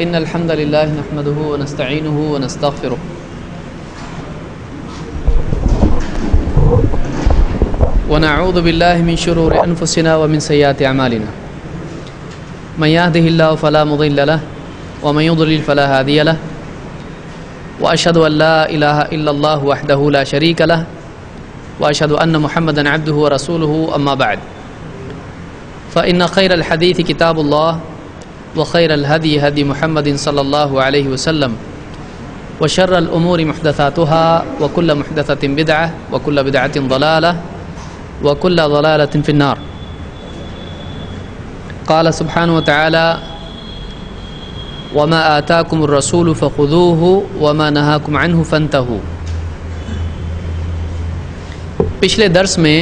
إن الحمد لله نحمده ونستعينه ونستغفره ونعوذ بالله من شرور أنفسنا ومن سيئات أعمالنا من يهده الله فلا مضل له ومن يضلل فلا هادي له وأشهد أن لا إله إلا الله وحده لا شريك له وأشهد أن محمدا عبده ورسوله أما بعد فإن خير الحديث كتاب الله وخير الهدي هدي محمد صلى الله عليه وسلم وشر الأمور محدثاتها وكل محدثة بدعة وكل بدعة ضلالة وكل ضلالة في النار. قال سبحانه وتعالى وما آتاكم الرسول فخذوه وما نهاكم عنه فانتهوا. پچھلے درس میں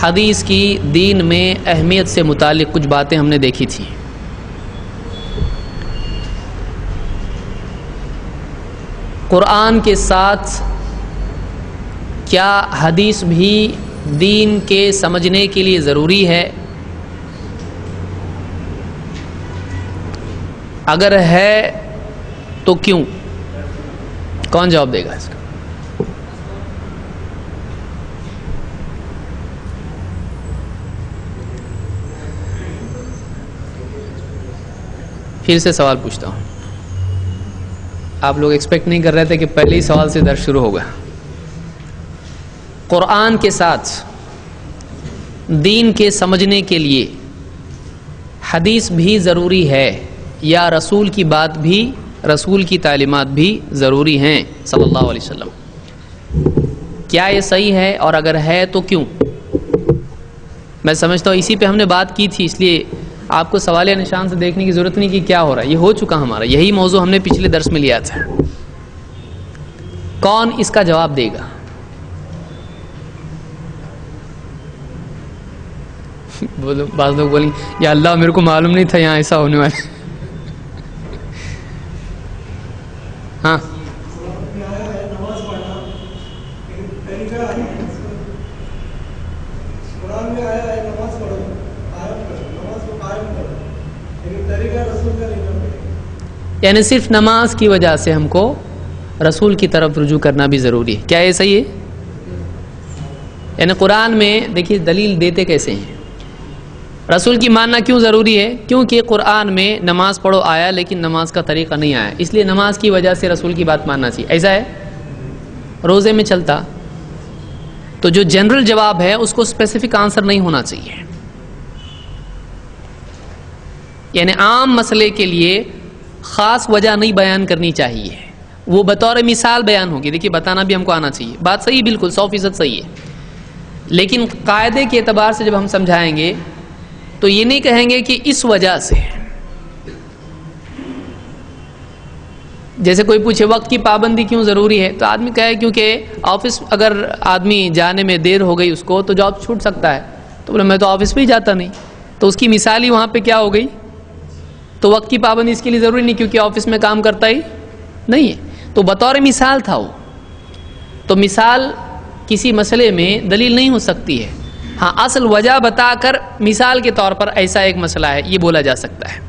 حدیث کی دین میں اہمیت سے متعلق کچھ باتیں ہم نے دیکھی تھیں. قرآن کے ساتھ کیا حدیث بھی دین کے سمجھنے کے لیے ضروری ہے؟ اگر ہے تو کیوں؟ کون جواب دے گا اس کا؟ پھر سے سوال پوچھتا ہوں. آپ لوگ ایکسپیکٹ نہیں کر رہے تھے کہ پہلے ہی سوال سے درس شروع ہوگا. قرآن کے ساتھ دین کے سمجھنے کے لیے حدیث بھی ضروری ہے یا رسول کی بات بھی، رسول کی تعلیمات بھی ضروری ہیں صلی اللہ علیہ وسلم؟ کیا یہ صحیح ہے اور اگر ہے تو کیوں؟ میں سمجھتا ہوں اسی پہ ہم نے بات کی تھی، اس لیے آپ کو سوالیہ نشان سے دیکھنے کی ضرورت نہیں کہ کیا ہو رہا ہے، یہ ہو چکا ہمارا. یہی موضوع ہم نے پچھلے درس میں لیا تھا. کون اس کا جواب دے گا؟ بعض لوگ بولیں یا اللہ میرے کو معلوم نہیں تھا یہاں ایسا ہونے والا. ہاں یعنی صرف نماز کی وجہ سے ہم کو رسول کی طرف رجوع کرنا بھی ضروری ہے. کیا یہ صحیح ہے؟ یعنی قرآن میں دیکھیے دلیل دیتے کیسے ہیں. رسول کی ماننا کیوں ضروری ہے؟ کیونکہ قرآن میں نماز پڑھو آیا لیکن نماز کا طریقہ نہیں آیا، اس لیے نماز کی وجہ سے رسول کی بات ماننا چاہیے. ایسا ہے؟ روزے میں چلتا تو جو جنرل جواب ہے اس کو اسپیسیفک آنسر نہیں ہونا چاہیے. یعنی عام مسئلے کے لیے خاص وجہ نہیں بیان کرنی چاہیے، وہ بطور مثال بیان ہوگی. دیکھیے بتانا بھی ہم کو آنا چاہیے، بات صحیح، بالکل 100% صحیح ہے. لیکن قاعدے کے اعتبار سے جب ہم سمجھائیں گے تو یہ نہیں کہیں گے کہ اس وجہ سے. جیسے کوئی پوچھے وقت کی پابندی کیوں ضروری ہے تو آدمی کہے کیونکہ آفس اگر آدمی جانے میں دیر ہو گئی اس کو تو جاب چھوٹ سکتا ہے. تو بولے میں تو آفس میں ہی جاتا نہیں، تو اس کی مثال ہی وہاں پہ کیا ہو گئی؟ تو وقت کی پابندی اس کے لیے ضروری نہیں کیونکہ آفس میں کام کرتا ہی نہیں ہے. تو بطور مثال تھا وہ. تو مثال کسی مسئلے میں دلیل نہیں ہو سکتی ہے. ہاں اصل وجہ بتا کر مثال کے طور پر ایسا ایک مسئلہ ہے یہ بولا جا سکتا ہے.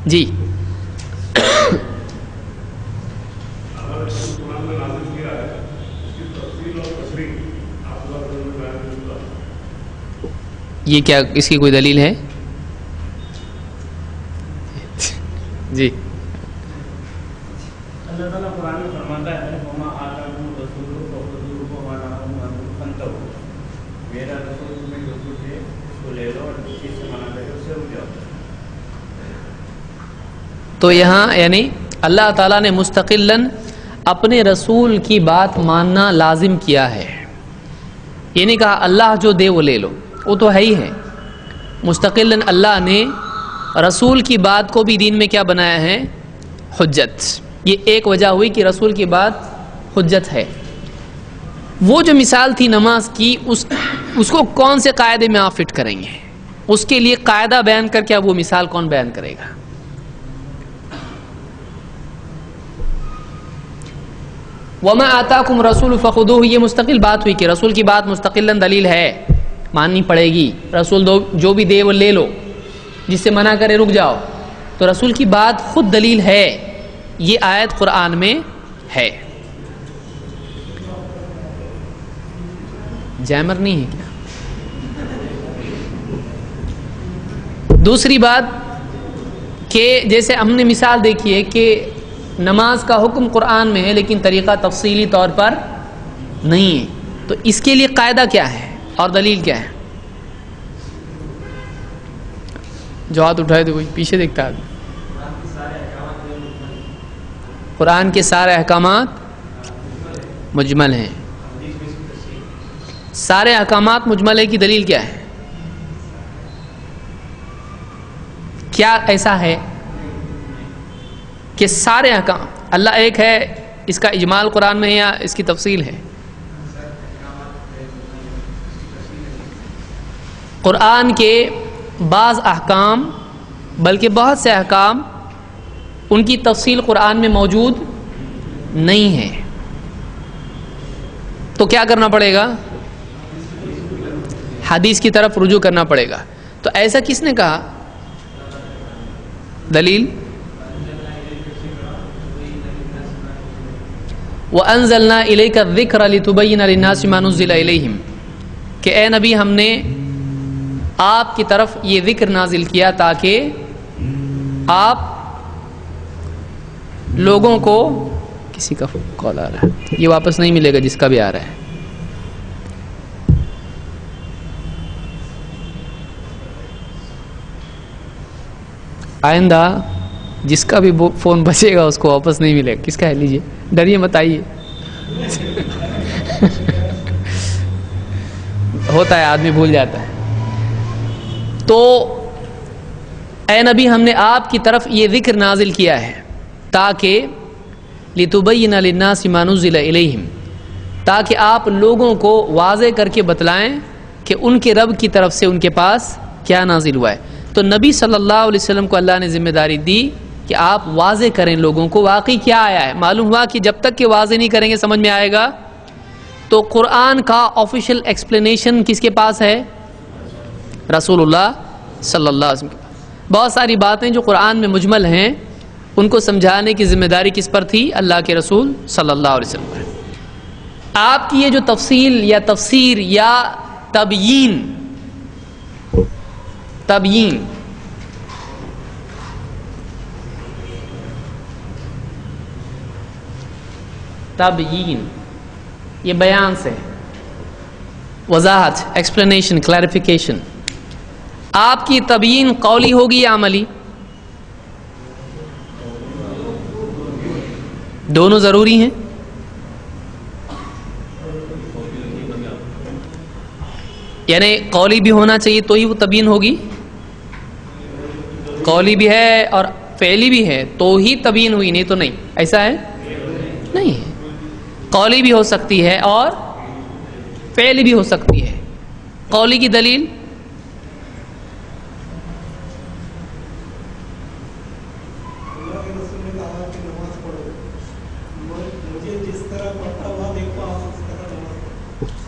جی یہ کیا اس کی کوئی دلیل ہے؟ جی اللہ تعالیٰ قرآن میں فرماتا ہے وما آتاکم الرسول فخذوہ وما نہاکم عنہ فانتہوا. میرا رسول تمہیں جو کچھ ہے اس کو لے لو اور جس چیز سے منع کرے اس سے رک جاؤ. تو یہاں یعنی اللہ تعالیٰ نے مستقلاً اپنے رسول کی بات ماننا لازم کیا ہے. یہ نہیں کہا اللہ جو دے وہ لے لو، وہ تو ہے ہی ہے. مستقلاً اللہ نے رسول کی بات کو بھی دین میں کیا بنایا ہے؟ حجت. یہ ایک وجہ ہوئی کہ رسول کی بات حجت ہے. وہ جو مثال تھی نماز کی اس کو کون سے قاعدے میں آپ فٹ کریں گے؟ اس کے لیے قاعدہ بیان کر کے وہ مثال کون بیان کرے گا؟ وما آتاکم رسول فخذوہ، یہ مستقل بات ہوئی کہ رسول کی بات مستقلاً دلیل ہے، ماننی پڑے گی. رسول جو بھی دے وہ لے لو، جس سے منع کرے رک جاؤ. تو رسول کی بات خود دلیل ہے، یہ آیت قرآن میں ہے۔ جیمر نہیں ہے کیا؟ دوسری بات کہ جیسے ہم نے مثال دیکھی ہے کہ نماز کا حکم قرآن میں ہے لیکن طریقہ تفصیلی طور پر نہیں ہے، تو اس کے لیے قاعدہ کیا ہے اور دلیل کیا ہے؟ جو ہاتھ اٹھائے تھے کوئی پیچھے دیکھتا ہے۔ قرآن کے سارے احکامات مجمل ہیں، سارے احکامات مجمل ہے کی دلیل کیا ہے؟ کیا ایسا ہے کہ سارے احکام اللہ ایک ہے، اس کا اجمال قرآن میں ہے یا اس کی تفصیل ہے؟ قرآن کے بعض احکام بلکہ بہت سے احکام ان کی تفصیل قرآن میں موجود نہیں ہے، تو کیا کرنا پڑے گا؟ حدیث کی طرف رجوع کرنا پڑے گا۔ تو ایسا کس نے کہا؟ دلیل وَأَنزَلْنَا إِلَيْكَ الذِّكْرَ لِتُبَيِّنَ لِلنَّاسِ مَا نُزِّلَ إِلَيْهِمْ کہ اے نبی ہم نے آپ کی طرف یہ ذکر نازل کیا تاکہ آپ لوگوں کو، کسی کا کال آ رہا ہے، یہ واپس نہیں ملے گا جس کا بھی آ رہا ہے۔ آئندہ جس کا بھی فون بچے گا اس کو واپس نہیں ملے گا۔ کس کا ہے؟ لیجیے، ڈریے مت، آئیے۔ ہوتا ہے، آدمی بھول جاتا ہے۔ تو اے نبی ہم نے آپ کی طرف یہ ذکر نازل کیا ہے تاکہ لِتُبَيِّنَ لِلنَّاسِ مَا نُزِّلَ إِلَيْهِمْ تاکہ آپ لوگوں کو واضح کر کے بتلائیں کہ ان کے رب کی طرف سے ان کے پاس کیا نازل ہوا ہے۔ تو نبی صلی اللہ علیہ وسلم کو اللہ نے ذمہ داری دی کہ آپ واضح کریں لوگوں کو واقعی کیا آیا ہے۔ معلوم ہوا کہ جب تک کہ واضح نہیں کریں گے سمجھ میں آئے گا۔ تو قرآن کا آفیشیل ایکسپلینیشن کس کے پاس ہے؟ رسول اللہ صلی اللہ علیہ وسلم۔ بہت ساری باتیں جو قرآن میں مجمل ہیں ان کو سمجھانے کی ذمہ داری کس پر تھی؟ اللہ کے رسول صلی اللہ علیہ وسلم پر۔ آپ کی یہ جو تفصیل یا تفسیر یا تبیین یہ بیان سے وضاحت، ایکسپلینیشن، کلیریفیکیشن، آپ کی تبیین قولی ہوگی یا عملی؟ دونوں ضروری ہیں۔ یعنی قولی بھی ہونا چاہیے تو ہی وہ تبیین ہوگی، قولی بھی ہے اور فعلی بھی ہے تو ہی تبیین ہوئی، نہیں تو نہیں۔ ایسا ہے؟ نہیں ہے، قولی بھی ہو سکتی ہے اور فعلی بھی ہو سکتی ہے۔ قولی کی دلیل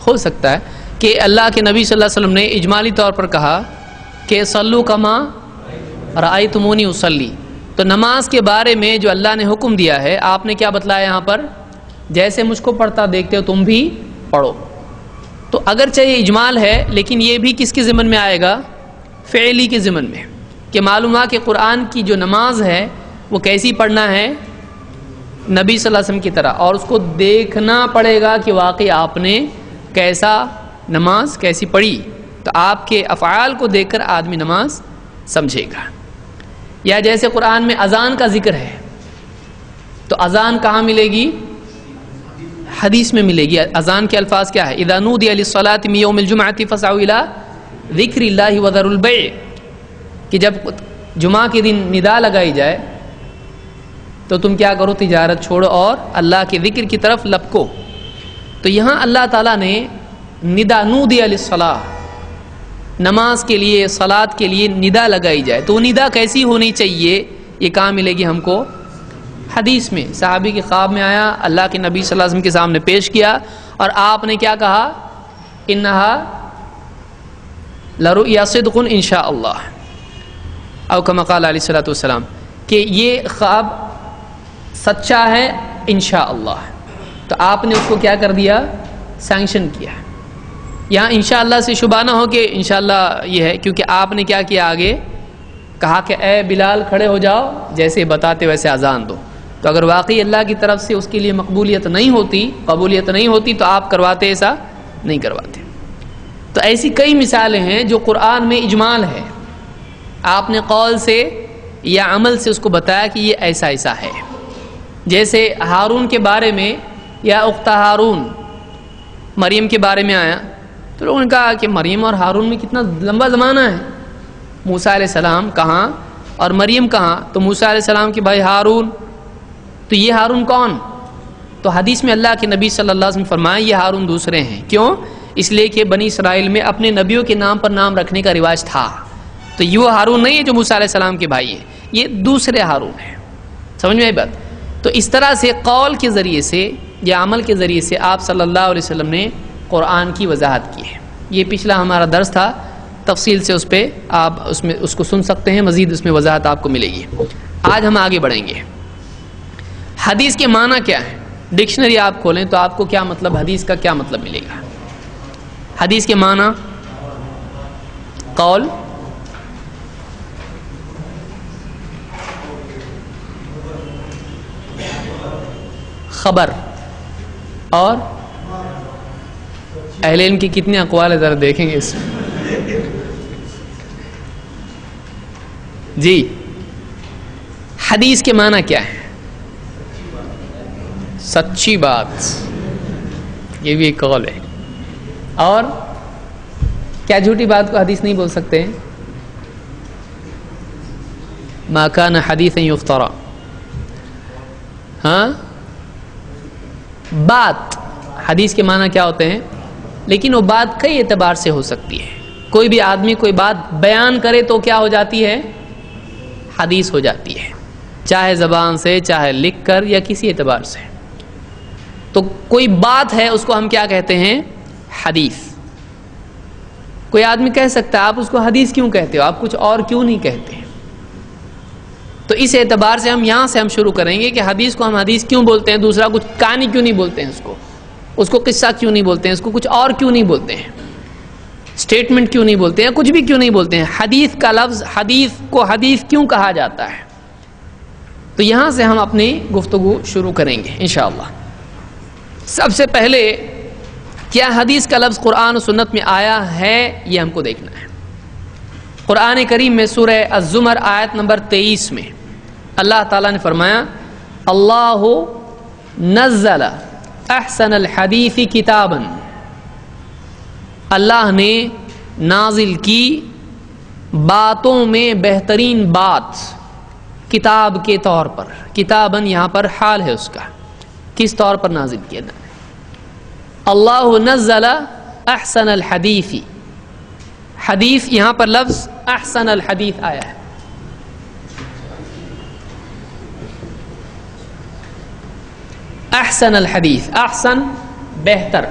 ہو سکتا ہے کہ اللہ کے نبی صلی اللہ علیہ وسلم نے اجمالی طور پر کہا کہ صلو کما رأیتمونی اصلی، تو نماز کے بارے میں جو اللہ نے حکم دیا ہے آپ نے کیا بتلایا یہاں پر؟ جیسے مجھ کو پڑھتا دیکھتے ہو تم بھی پڑھو۔ تو اگرچہ یہ اجمال ہے لیکن یہ بھی کس کے ضمن میں آئے گا؟ فعلی کے ضمن میں، کہ معلوم ہوا کہ قرآن کی جو نماز ہے وہ کیسی پڑھنا ہے؟ نبی صلی اللہ علیہ وسلم کی طرح، اور اس کو دیکھنا پڑے گا کہ واقعی آپ نے کیسا نماز کیسی پڑھی۔ تو آپ کے افعال کو دیکھ کر آدمی نماز سمجھے گا۔ یا جیسے قرآن میں اذان کا ذکر ہے تو اذان کہاں ملے گی؟ حدیث میں ملے گی۔ اذان کے الفاظ کیا ہے؟ اذا نودی للصلاۃ من یوم الجمعۃ فاسعوا الی ذکر اللہ وذروا البیع، کہ جب جمعہ کے دن ندا لگائی جائے تو تم کیا کرو؟ تجارت چھوڑو اور اللہ کے ذکر کی طرف لپکو۔ تو یہاں اللہ تعالیٰ نے ندا نودی للصلاۃ، نماز کے لیے، صلاۃ کے لیے ندا لگائی جائے تو وہ ندا کیسی ہونی چاہیے؟ یہ کہاں ملے گی ہم کو؟ حدیث میں۔ صحابی کے خواب میں آیا، اللہ کے نبی صلی اللہ علیہ وسلم کے سامنے پیش کیا اور آپ نے کیا کہا؟ انہا لرؤیا صدق انشاء اللہ، او کما قال علیہ الصلوۃ والسلام، کہ یہ خواب سچا ہے انشاءاللہ، تو آپ نے اس کو کیا کر دیا؟ سینکشن کیا۔ یہاں انشاءاللہ سے شبہ نہ ہو کہ انشاءاللہ یہ ہے، کیونکہ آپ نے کیا کیا؟ آگے کہا کہ اے بلال کھڑے ہو جاؤ، جیسے بتاتے ویسے اذان دو۔ تو اگر واقعی اللہ کی طرف سے اس کے لیے قبولیت نہیں ہوتی تو آپ کرواتے؟ ایسا نہیں کرواتے۔ تو ایسی کئی مثالیں ہیں جو قرآن میں اجمال ہے، آپ نے قول سے یا عمل سے اس کو بتایا کہ یہ ایسا ایسا ہے۔ جیسے ہارون کے بارے میں، یا اخت ہارون مریم کے بارے میں آیا تو لوگوں نے کہا کہ مریم اور ہارون میں کتنا لمبا زمانہ ہے، موسیٰ علیہ السلام کہاں اور مریم کہاں؟ تو موسیٰ علیہ السلام کے بھائی ہارون، تو یہ ہارون کون؟ تو حدیث میں اللہ کے نبی صلی اللہ علیہ وسلم فرمایا یہ ہارون دوسرے ہیں۔ کیوں؟ اس لیے کہ بنی اسرائیل میں اپنے نبیوں کے نام پر نام رکھنے کا رواج تھا، تو یہ وہ ہارون نہیں ہے جو موسیٰ علیہ السلام کے بھائی ہیں، یہ دوسرے ہارون ہیں۔ سمجھ میں آئی بات؟ تو اس طرح سے قول کے ذریعے سے یا عمل کے ذریعے سے آپ صلی اللہ علیہ وسلم نے قرآن کی وضاحت کی ہے۔ یہ پچھلا ہمارا درس تھا، تفصیل سے اس پہ آپ اس کو سن سکتے ہیں، مزید اس میں وضاحت آپ کو ملے گی۔ آج ہم آگے بڑھیں گے۔ حدیث کے معنی کیا ہے؟ ڈکشنری آپ کھولیں تو آپ کو کیا مطلب، حدیث کا کیا مطلب ملے گا؟ حدیث کے معنی قول، خبر، اور اہل علم کی کتنے اقوال ہے ذرا دیکھیں گے اس میں۔ جی حدیث کے معنی کیا ہے؟ سچی بات، یہ بھی ایک قول ہے۔ اور کیا جھوٹی بات کو حدیث نہیں بول سکتے ہیں؟ ما کان حدیثا یفترا، ہاں بات، حدیث کے معنی کیا ہوتے ہیں؟ لیکن وہ بات کئی اعتبار سے ہو سکتی ہے۔ کوئی بھی آدمی کوئی بات بیان کرے تو کیا ہو جاتی ہے؟ حدیث ہو جاتی ہے، چاہے زبان سے، چاہے لکھ کر، یا کسی اعتبار سے۔ تو کوئی بات ہے اس کو ہم کیا کہتے ہیں؟ حدیث۔ کوئی آدمی کہہ سکتا ہے آپ اس کو حدیث کیوں کہتے ہو، آپ کچھ اور کیوں نہیں کہتے؟ تو اس اعتبار سے یہاں سے ہم شروع کریں گے کہ حدیث کو ہم حدیث کیوں بولتے ہیں، دوسرا کچھ کہانی کیوں نہیں بولتے ہیں، اس کو قصہ کیوں نہیں بولتے ہیں، اس کو کچھ اور کیوں نہیں بولتے ہیں، اسٹیٹمنٹ کیوں نہیں بولتے ہیں، کچھ بھی کیوں نہیں بولتے ہیں، حدیث کا لفظ، حدیث کو حدیث کیوں کہا جاتا ہے؟ تو یہاں سے ہم اپنی گفتگو شروع کریں گے انشاءاللہ۔ سب سے پہلے کیا حدیث کا لفظ قرآن و سنت میں آیا ہے، یہ ہم کو دیکھنا ہے۔ قرآن کریم میں سورہ الزمر آیت نمبر 23 میں اللہ تعالیٰ نے فرمایا اللہ نزل احسن الحدیث کتابا، اللہ نے نازل کی باتوں میں بہترین بات، کتاب کے طور پر، کتاباً یہاں پر حال ہے اس کا، کس طور پر نازل کیا؟ اللہ نزل احسن الحدیث، حدیث یہاں پر لفظ احسن الحدیث آیا ہے۔ احسن الحدیث، احسن بہتر،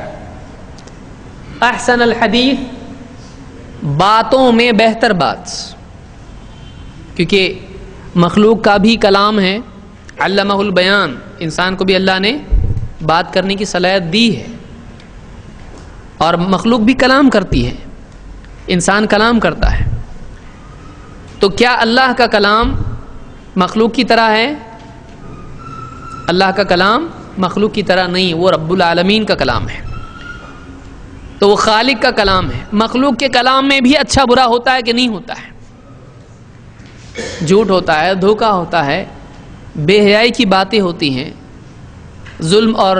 احسن الحدیث باتوں میں بہتر بات، کیونکہ مخلوق کا بھی کلام ہے، علمہ البیان، انسان کو بھی اللہ نے بات کرنے کی صلاحیت دی ہے، اور مخلوق بھی کلام کرتی ہے، انسان کلام کرتا ہے۔ تو کیا اللہ کا کلام مخلوق کی طرح ہے؟ اللہ کا کلام مخلوق کی طرح نہیں، وہ رب العالمین کا کلام ہے، تو وہ خالق کا کلام ہے۔ مخلوق کے کلام میں بھی اچھا برا ہوتا ہے کہ نہیں ہوتا ہے؟ جھوٹ ہوتا ہے، دھوکہ ہوتا ہے، بے حیائی کی باتیں ہوتی ہیں، ظلم اور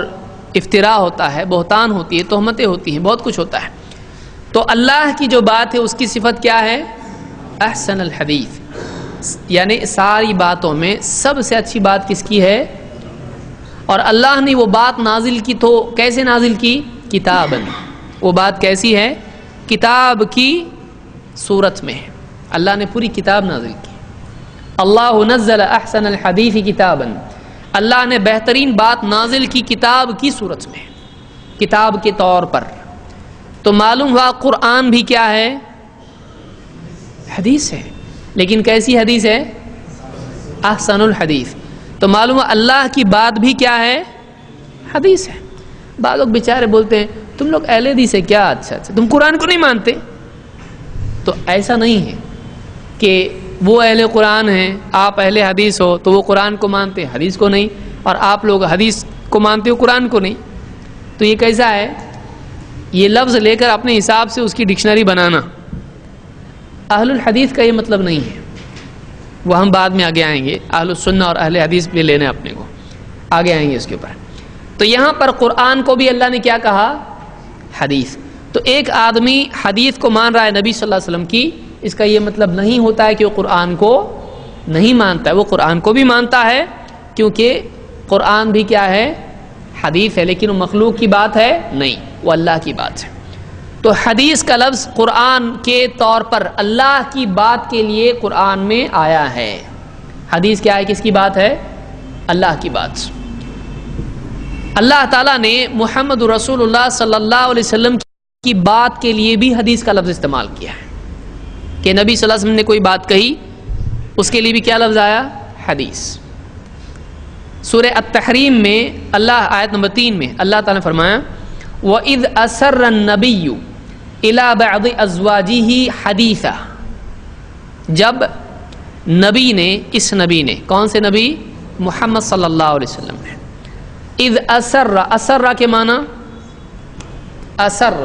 افتراء ہوتا ہے، بہتان ہوتی ہے، تہمتیں ہوتی ہیں، بہت کچھ ہوتا ہے۔ تو اللہ کی جو بات ہے اس کی صفت کیا ہے؟ احسن الحدیث، یعنی ساری باتوں میں سب سے اچھی بات کس کی ہے؟ اور اللہ نے وہ بات نازل کی تو کیسے نازل کی؟ کتاباً، وہ بات کیسی ہے؟ کتاب کی صورت میں ہے، اللہ نے پوری کتاب نازل کی۔ اللہ نزل احسن الحدیث کتاباً، اللہ نے بہترین بات نازل کی کتاب کی صورت میں، کتاب کے طور پر۔ تو معلوم ہوا قرآن بھی کیا ہے؟ حدیث ہے، لیکن کیسی حدیث ہے؟ احسن الحدیث. تو معلوم ہے اللہ کی بات بھی کیا ہے؟ حدیث ہے. بعض لوگ بیچارے بولتے ہیں تم لوگ اہل حدیث ہے کیا، اچھا تم قرآن کو نہیں مانتے. تو ایسا نہیں ہے کہ وہ اہل قرآن ہیں، آپ اہل حدیث ہو تو وہ قرآن کو مانتے حدیث کو نہیں، اور آپ لوگ حدیث کو مانتے ہو قرآن کو نہیں. تو یہ کیسا ہے؟ یہ لفظ لے کر اپنے حساب سے اس کی ڈکشنری بنانا. اہل الحدیث کا یہ مطلب نہیں ہے، وہ ہم بعد میں آگے آئیں گے. اہل السنہ اور اہل حدیث بھی لینے اپنے کو، آگے آئیں گے اس کے اوپر. تو یہاں پر قرآن کو بھی اللہ نے کیا کہا؟ حدیث. تو ایک آدمی حدیث کو مان رہا ہے نبی صلی اللہ علیہ وسلم کی، اس کا یہ مطلب نہیں ہوتا ہے کہ وہ قرآن کو نہیں مانتا ہے. وہ قرآن کو بھی مانتا ہے کیونکہ قرآن بھی کیا ہے؟ حدیث ہے، لیکن وہ مخلوق کی بات ہے نہیں، وہ اللہ کی بات ہے. تو حدیث کا لفظ قرآن کے طور پر اللہ کی بات کے لیے قرآن میں آیا ہے. حدیث کیا ہے؟ کس کی بات ہے؟ اللہ کی بات. اللہ تعالیٰ نے محمد رسول اللہ صلی اللہ علیہ وسلم کی بات کے لیے بھی حدیث کا لفظ استعمال کیا ہے کہ نبی صلی اللہ علیہ وسلم نے کوئی بات کہی، اس کے لیے بھی کیا لفظ آیا؟ حدیث. سورہ التحریم میں اللہ آیت نمبر 3 میں اللہ تعالیٰ نے فرمایا وَإِذْ أَسَرَّ النَّبِيُّ إِلَى بَعْضِ أَزْوَاجِهِ حَدِيثًا. جب نبی نے، اس نبی نے، کون سے نبی؟ محمد صلی اللہ علیہ وسلم نے. اذ اسر، اسر کے معنی اسر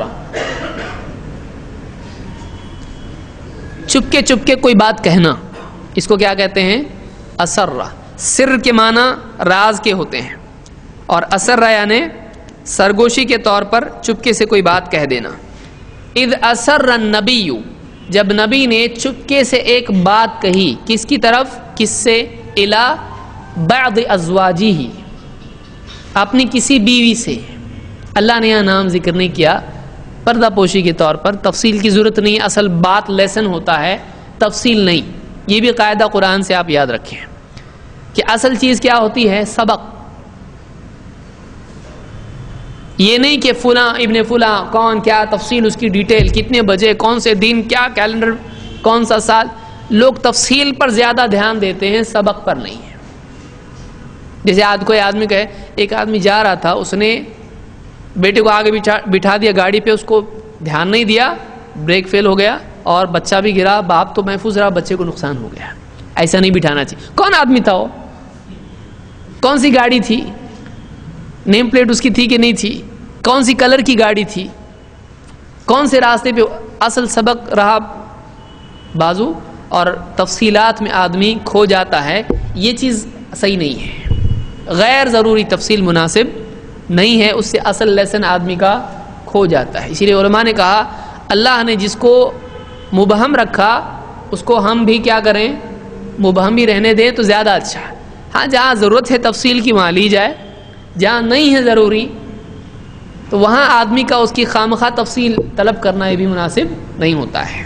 چپکے چپکے کوئی بات کہنا، اس کو کیا کہتے ہیں؟ اسر. سر کے معنی راز کے ہوتے ہیں، اور اسر یعنی سرگوشی کے طور پر چپکے سے کوئی بات کہہ دینا. اذ اسر النبی، جب نبی نے چپکے سے ایک بات کہی، کس کی طرف؟ کس سے؟ الی بعض ازواجہ، اپنی کسی بیوی سے. اللہ نے یہاں نام ذکر نہیں کیا، پردہ پوشی کے طور پر. تفصیل کی ضرورت نہیں، اصل بات لیسن ہوتا ہے، تفصیل نہیں. یہ بھی قاعدہ قرآن سے آپ یاد رکھیں کہ اصل چیز کیا ہوتی ہے؟ سبق. یہ نہیں کہ فلاں ابن فلاں کون، کیا تفصیل اس کی ڈیٹیل، کتنے بجے، کون سے دن، کیا کیلنڈر، کون سا سال. لوگ تفصیل پر زیادہ دھیان دیتے ہیں، سبق پر نہیں ہے. جیسے آج کوئی آدمی کہے، ایک آدمی جا رہا تھا، اس نے بیٹے کو آگے بٹھا دیا گاڑی پہ، اس کو دھیان نہیں دیا، بریک فیل ہو گیا اور بچہ بھی گرا. باپ تو محفوظ رہا، بچے کو نقصان ہو گیا. ایسا نہیں بٹھانا چاہیے. کون آدمی تھا وہ؟ کون سی گاڑی تھی؟ نیم پلیٹ اس کی تھی کہ نہیں تھی؟ کون سی کلر کی گاڑی تھی؟ کون سے راستے پہ؟ اصل سبق رہا بازو، اور تفصیلات میں آدمی کھو جاتا ہے. یہ چیز صحیح نہیں ہے. غیر ضروری تفصیل مناسب نہیں ہے، اس سے اصل لیسن آدمی کا کھو جاتا ہے. اسی لیے علماء نے کہا اللہ نے جس کو مبہم رکھا اس کو ہم بھی کیا کریں؟ مبہم بھی رہنے دیں تو زیادہ اچھا ہے. ہاں جہاں ضرورت ہے تفصیل کی وہاں لی جائے، جہاں نہیں ہے ضروری تو وہاں آدمی کا اس کی خامخواہ تفصیل طلب کرنا یہ بھی مناسب نہیں ہوتا ہے.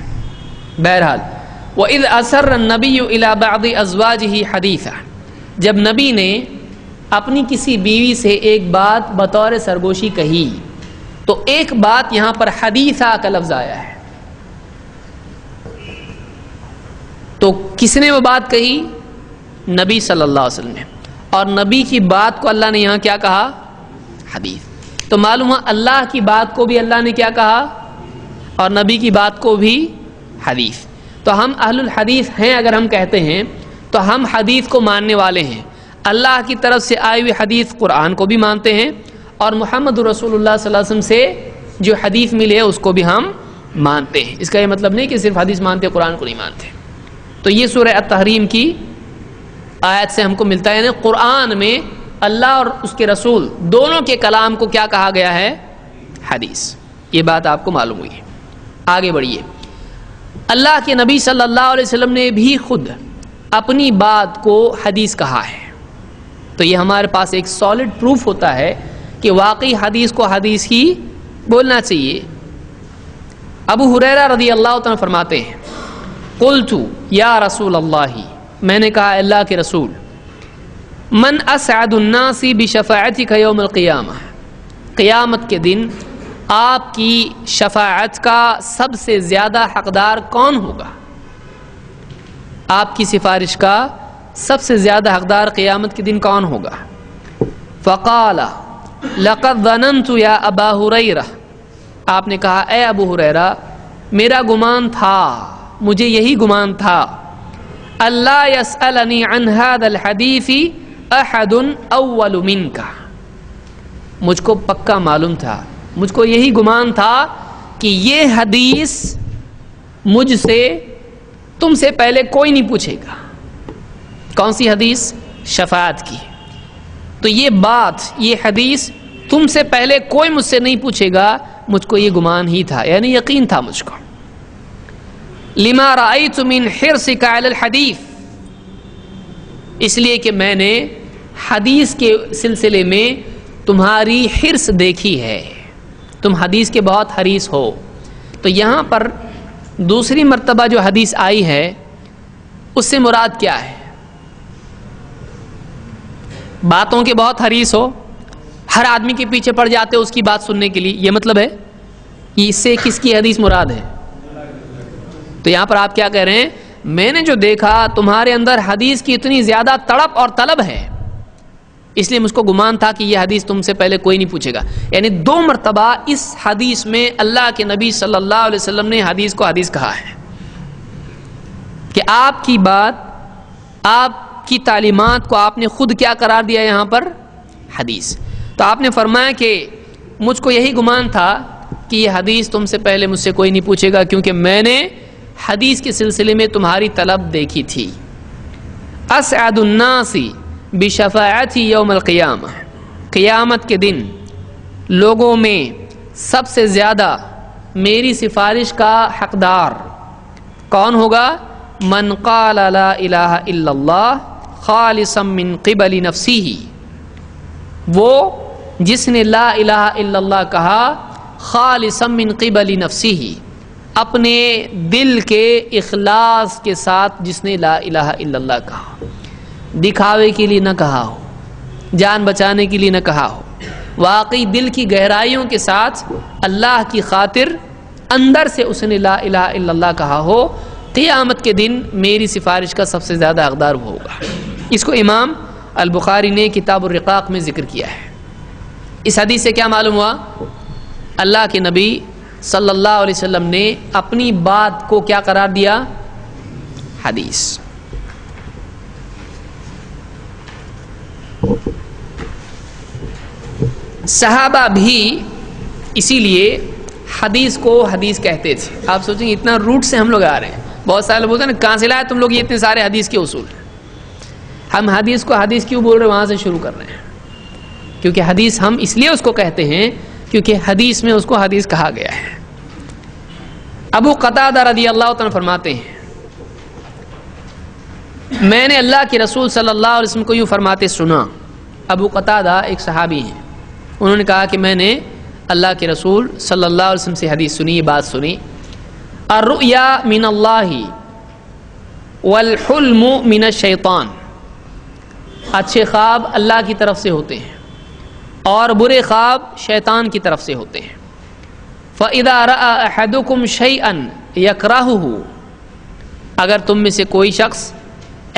بہرحال وَإِذْ أَسَرَّ النَّبِيُّ إِلَى بَعْضِ أَزْوَاجِهِ حَدِيثًا، جب نبی نے اپنی کسی بیوی سے ایک بات بطور سرگوشی کہی، تو ایک بات یہاں پر حدیثہ کا لفظ آیا ہے. تو کس نے وہ بات کہی؟ نبی صلی اللہ علیہ وسلم نے. اور نبی کی بات کو اللہ نے یہاں کیا کہا؟ حدیث. تو معلوم ہے اللہ کی بات کو بھی اللہ نے کیا کہا، اور نبی کی بات کو بھی حدیث. تو ہم اہل الحدیث ہیں اگر ہم کہتے ہیں تو ہم حدیث کو ماننے والے ہیں. اللہ کی طرف سے آئی ہوئی حدیث قرآن کو بھی مانتے ہیں، اور محمد رسول اللہ صلی اللہ علیہ وسلم سے جو حدیث ملی ہے اس کو بھی ہم مانتے ہیں. اس کا یہ مطلب نہیں کہ صرف حدیث مانتے قرآن کو نہیں مانتے. تو یہ سورہ التحریم کی آیت سے ہم کو ملتا ہے، یعنی قرآن میں اللہ اور اس کے رسول دونوں کے کلام کو کیا کہا گیا ہے؟ حدیث. یہ بات آپ کو معلوم ہوئی ہے. آگے بڑھیے. اللہ کے نبی صلی اللہ علیہ وسلم نے بھی خود اپنی بات کو حدیث کہا ہے. تو یہ ہمارے پاس ایک سالڈ پروف ہوتا ہے کہ واقعی حدیث کو حدیث ہی بولنا چاہیے. ابو ہریرہ رضی اللہ عنہ فرماتے ہیں قلت یا رسول اللہ، میں نے کہا اللہ کے رسول، من اسعد الناس بشفاعتک یوم القیامہ، قیامت کے دن آپ کی شفاعت کا سب سے زیادہ حقدار کون ہوگا؟ آپ کی سفارش کا سب سے زیادہ حقدار قیامت کے دن کون ہوگا؟ فقال لقد ظننت یا ابا ہریرہ، آپ نے کہا اے ابو ہریرہ میرا گمان تھا، مجھے یہی گمان تھا، اللہ یسألنی عن هذا الحدیث احد اول منک، مجھ کو پکا معلوم تھا، مجھ کو یہی گمان تھا کہ یہ حدیث مجھ سے تم سے پہلے کوئی نہیں پوچھے گا۔ کون سی حدیث؟ شفاعت کی۔ تو یہ بات، یہ حدیث تم سے پہلے کوئی مجھ سے نہیں پوچھے گا، مجھ کو یہ گمان ہی تھا، یعنی یقین تھا مجھ کو۔ لما رأیت من حرصک علی الحدیث، اس لیے کہ میں نے حدیث کے سلسلے میں تمہاری حرص دیکھی ہے، تم حدیث کے بہت حریص ہو۔ تو یہاں پر دوسری مرتبہ جو حدیث آئی ہے اس سے مراد کیا ہے؟ باتوں کے بہت حریص ہو، ہر آدمی کے پیچھے پڑ جاتے ہو اس کی بات سننے کے لیے، یہ مطلب ہے؟ اس سے کس کی حدیث مراد ہے؟ تو یہاں پر آپ کیا کہہ رہے ہیں؟ میں نے جو دیکھا تمہارے اندر حدیث کی اتنی زیادہ تڑپ اور طلب ہے، اس لیے مجھ کو گمان تھا کہ یہ حدیث تم سے پہلے کوئی نہیں پوچھے گا۔ یعنی دو مرتبہ اس حدیث میں اللہ کے نبی صلی اللہ علیہ وسلم نے حدیث کو حدیث کہا ہے کہ آپ کی بات، آپ کی تعلیمات کو آپ نے خود کیا قرار دیا یہاں پر؟ حدیث۔ تو آپ نے فرمایا کہ مجھ کو یہی گمان تھا کہ یہ حدیث تم سے پہلے مجھ سے کوئی نہیں پوچھے گا، کیونکہ میں نے حدیث کے سلسلے میں تمہاری طلب دیکھی تھی۔ اسعد الناس بشفاعتی یوم القیامہ، قیامت کے دن لوگوں میں سب سے زیادہ میری سفارش کا حقدار کون ہوگا؟ من قال لا الہ الا اللہ خالصا من قبل نفسہ، وہ جس نے لا الہ الا اللہ کہا خالصا من قبل نفسہ، اپنے دل کے اخلاص کے ساتھ جس نے لا الہ الا اللہ کہا، دکھاوے کے لیے نہ کہا ہو، جان بچانے کے لیے نہ کہا ہو، واقعی دل کی گہرائیوں کے ساتھ اللہ کی خاطر اندر سے اس نے لا الہ الا اللہ کہا ہو، قیامت کے دن میری سفارش کا سب سے زیادہ حقدار وہ ہوگا۔ اس کو امام البخاری نے کتاب الرقاق میں ذکر کیا ہے۔ اس حدیث سے کیا معلوم ہوا؟ اللہ کے نبی صلی اللہ علیہ وسلم نے اپنی بات کو کیا قرار دیا؟ حدیث۔ صحابہ بھی اسی لیے حدیث کو حدیث کہتے تھے۔ آپ سوچیں گے اتنا روٹ سے ہم لوگ آ رہے ہیں، بہت سارے لوگ بولتے ہیں نا کہاں سے لائے تم لوگ یہ اتنے سارے حدیث کے اصول؟ ہم حدیث کو حدیث کیوں بول رہے ہیں؟ وہاں سے شروع کر رہے ہیں، کیونکہ حدیث ہم اس لیے اس کو کہتے ہیں کیونکہ حدیث میں اس کو حدیث کہا گیا ہے۔ ابو قتادہ رضی اللہ عنہ فرماتے ہیں میں نے اللہ کے رسول صلی اللہ علیہ وسلم کو یوں فرماتے سنا۔ ابو قتادہ ایک صحابی ہیں، انہوں نے کہا کہ میں نے اللہ کے رسول صلی اللہ علیہ وسلم سے حدیث سنی، یہ بات سنی، الرؤیا من اللہ والحلم من الشیطان، اچھے خواب اللہ کی طرف سے ہوتے ہیں اور برے خواب شیطان کی طرف سے ہوتے ہیں۔ فَإِذَا رَأَى أَحَدُكُمْ شَيْئًا يَكْرَهُهُ، اگر تم میں سے کوئی شخص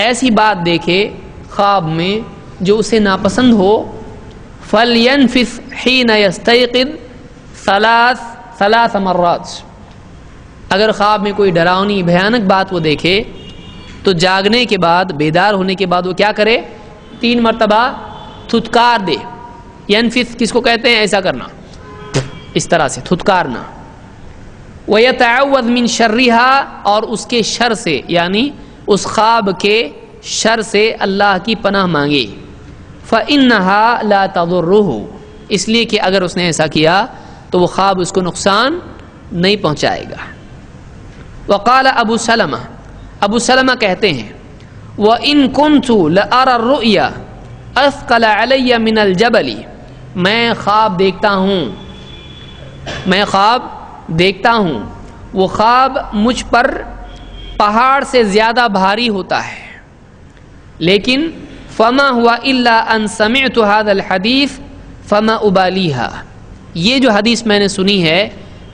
ایسی بات دیکھے خواب میں جو اسے ناپسند ہو، فَلْيَنْفِثْ حِينَ يَسْتَيْقِظْ ثلاث مرات، اگر خواب میں کوئی ڈراؤنی بھیانک بات وہ دیکھے تو جاگنے کے بعد، بیدار ہونے کے بعد وہ کیا کرے؟ 3 مرتبہ تھتکار دے۔ ینفث کس کو کہتے ہیں؟ ایسا کرنا، اس طرح سے تھتکارنا۔ وَيَتَعَوَّذْ مِن شَرِّهَا، اور اس کے شر سے، یعنی اس خواب کے شر سے اللہ کی پناہ مانگے۔ فَإِنَّهَا لَا تَضُرُّهُ، اس لیے کہ اگر اس نے ایسا کیا تو وہ خواب اس کو نقصان نہیں پہنچائے گا۔ وقال ابو سلمہ، ابو سلمہ کہتے ہیں وَإِن كُنْتُ لَأَرَى الرُّؤْيَا أَثْقَلَ عَلَيَّ مِنَ الْجَبَلِ، میں خواب دیکھتا ہوں، وہ خواب مجھ پر پہاڑ سے زیادہ بھاری ہوتا ہے، لیکن فما ہوا الا ان سمعت هذا الحديث فما ابالیها، یہ جو حدیث میں نے سنی ہے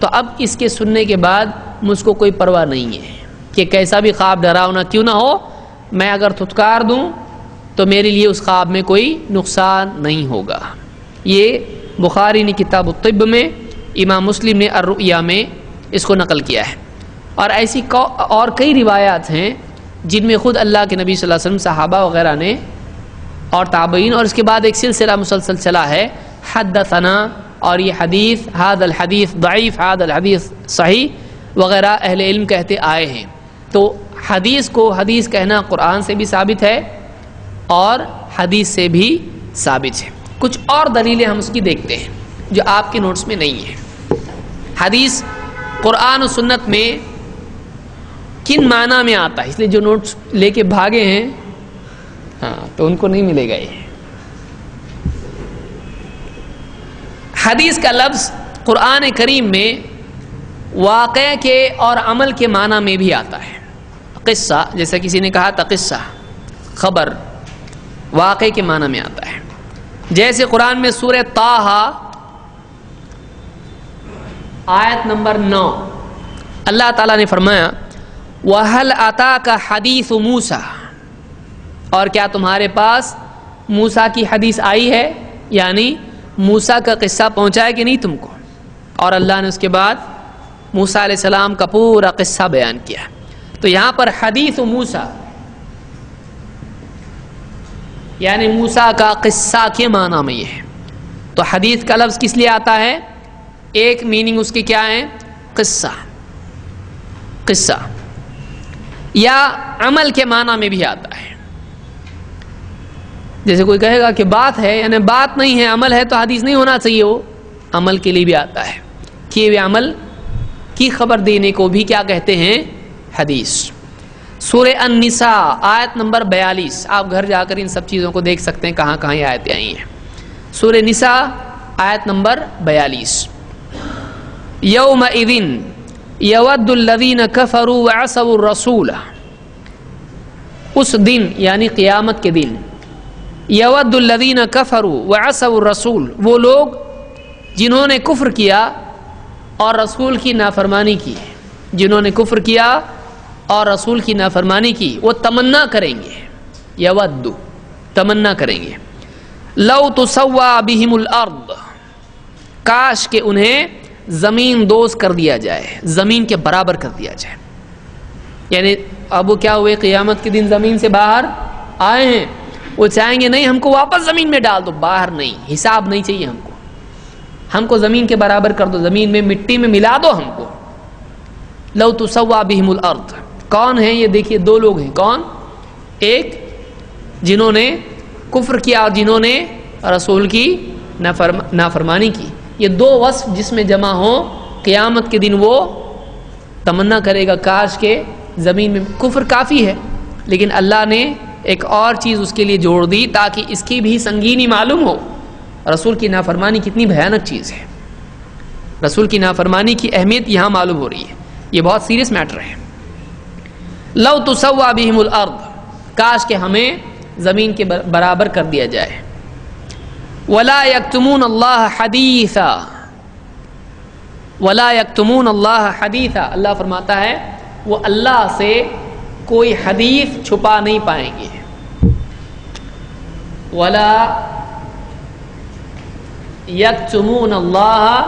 تو اب اس کے سننے کے بعد مجھ کو کوئی پرواہ نہیں ہے کہ کیسا بھی خواب ڈراؤنا کیوں نہ ہو، میں اگر دھتکار دوں تو میرے لیے اس خواب میں کوئی نقصان نہیں ہوگا۔ یہ بخاری نے کتاب الطب میں، امام مسلم نے الرؤیا میں اس کو نقل کیا ہے۔ اور ایسی اور کئی روایات ہیں جن میں خود اللہ کے نبی صلی اللہ علیہ وسلم، صحابہ وغیرہ نے اور تابعین، اور اس کے بعد ایک سلسلہ مسلسل چلا ہے حدثنا، اور یہ حدیث ھذا الحدیث ضعیف، ھذا الحدیث صحیح وغیرہ اہل علم کہتے آئے ہیں۔ تو حدیث کو حدیث کہنا قرآن سے بھی ثابت ہے اور حدیث سے بھی ثابت ہے۔ کچھ اور دلیلیں ہم اس کی دیکھتے ہیں جو آپ کے نوٹس میں نہیں ہیں۔ حدیث قرآن و سنت میں کن معنی میں آتا ہے، اس لیے جو نوٹس لے کے بھاگے ہیں تو ان کو نہیں ملے گا۔ یہ حدیث کا لفظ قرآن کریم میں واقعہ کے اور عمل کے معنی میں بھی آتا ہے۔ قصہ، جیسا کسی نے کہا تھا قصہ، خبر، واقعے کے معنی میں آتا ہے۔ جیسے قرآن میں سورہ طٰہٰ آیت نمبر 9 اللہ تعالیٰ نے فرمایا وَهَلْ أَتَاكَ حَدِيثُ مُوسَىٰ، اور کیا تمہارے پاس موسیٰ کی حدیث آئی ہے، یعنی موسیٰ کا قصہ پہنچا ہے کہ نہیں تم کو۔ اور اللہ نے اس کے بعد موسیٰ علیہ السلام کا پورا قصہ بیان کیا۔ تو یہاں پر حدیث موسیٰ یعنی موسیٰ کا قصہ کے معنی میں یہ ہے۔ تو حدیث کا لفظ کس لیے آتا ہے؟ ایک میننگ اس کی کیا ہے؟ قصہ، قصہ، یا عمل کے معنی میں بھی آتا ہے۔ جیسے کوئی کہے گا کہ بات ہے، یعنی بات نہیں ہے عمل ہے، تو حدیث نہیں ہونا چاہیے، وہ عمل کے لیے بھی آتا ہے۔ کیے ہوئے عمل کی خبر دینے کو بھی کیا کہتے ہیں؟ حدیث۔ سورہ النساء آیت نمبر 42، آپ گھر جا کر ان سب چیزوں کو دیکھ سکتے ہیں کہاں کہاں یہ آیتیں آئی ہیں۔ سورہ نساء آیت نمبر 42، یومئذ یود الذین کفروا وعصوا الرسول، اس دن یعنی قیامت کے دن، یود الذین کفروا وعصوا الرسول، وہ لوگ جنہوں نے کفر کیا اور رسول کی نافرمانی کی، جنہوں نے کفر کیا اور رسول کی نافرمانی کی، وہ تمنا کریں گے، یود تمنا کریں گے، لو تسوا بہم الارض، کاش کہ انہیں زمین دوز کر دیا جائے، زمین کے برابر کر دیا جائے۔ یعنی اب وہ کیا ہوئے، قیامت کے دن زمین سے باہر آئے ہیں، وہ چاہیں گے نہیں ہم کو واپس زمین میں ڈال دو، باہر نہیں، حساب نہیں چاہیے ہم کو زمین کے برابر کر دو، زمین میں مٹی میں ملا دو ہم کو۔ لو تسوا بہم الارض، کون ہیں یہ؟ دیکھیے دو لوگ ہیں، کون؟ ایک جنہوں نے کفر کیا اور جنہوں نے رسول کی نافرمانی کی، یہ دو وصف جس میں جمع ہوں، قیامت کے دن وہ تمنا کرے گا کاش کے زمین میں، کفر کافی ہے لیکن اللہ نے ایک اور چیز اس کے لیے جوڑ دی تاکہ اس کی بھی سنگینی معلوم ہو۔ رسول کی نافرمانی کتنی بھیانک چیز ہے، رسول کی نافرمانی کی اہمیت یہاں معلوم ہو رہی ہے، یہ بہت سیریس میٹر ہے۔ لو تسوا بہم الارض، کاش کہ ہمیں زمین کے برابر کر دیا جائے۔ ولا یکتمون اللہ حدیثا، ولا یکتمون اللہ حدیثا، اللہ فرماتا ہے وہ اللہ سے کوئی حدیث چھپا نہیں پائیں گے۔ ولا یکتمون اللہ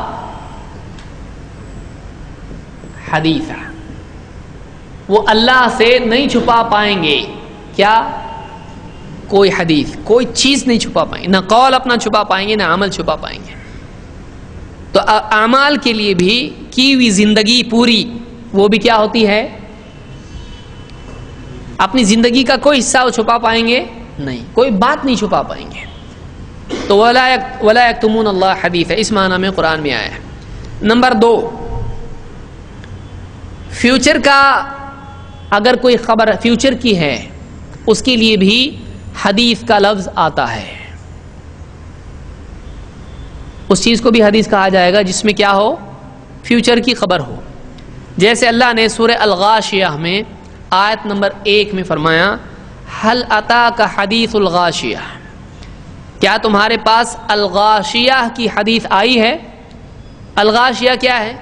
حدیثا، وہ اللہ سے نہیں چھپا پائیں گے کیا؟ کوئی حدیث، کوئی چیز نہیں چھپا پائیں گے، نہ قول اپنا چھپا پائیں گے نہ عمل چھپا پائیں گے۔ تو اعمال کے لیے بھی کی ہوئی زندگی پوری وہ بھی کیا ہوتی ہے؟ اپنی زندگی کا کوئی حصہ وہ چھپا پائیں گے نہیں، کوئی بات نہیں چھپا پائیں گے۔ تو ولا یکتمون اللہ حدیث ہے، اس معنی میں قرآن میں آیا ہے۔ نمبر 2، فیوچر کا اگر کوئی خبر فیوچر کی ہے اس کے لیے بھی حدیث کا لفظ آتا ہے، اس چیز کو بھی حدیث کہا جائے گا جس میں کیا ہو؟ فیوچر کی خبر ہو۔ جیسے اللہ نے سورہ الغاشیہ میں آیت نمبر 1 میں فرمایا هل اتاک حدیث الغاشیہ، کیا تمہارے پاس الغاشیہ کی حدیث آئی ہے؟ الغاشیہ کیا ہے؟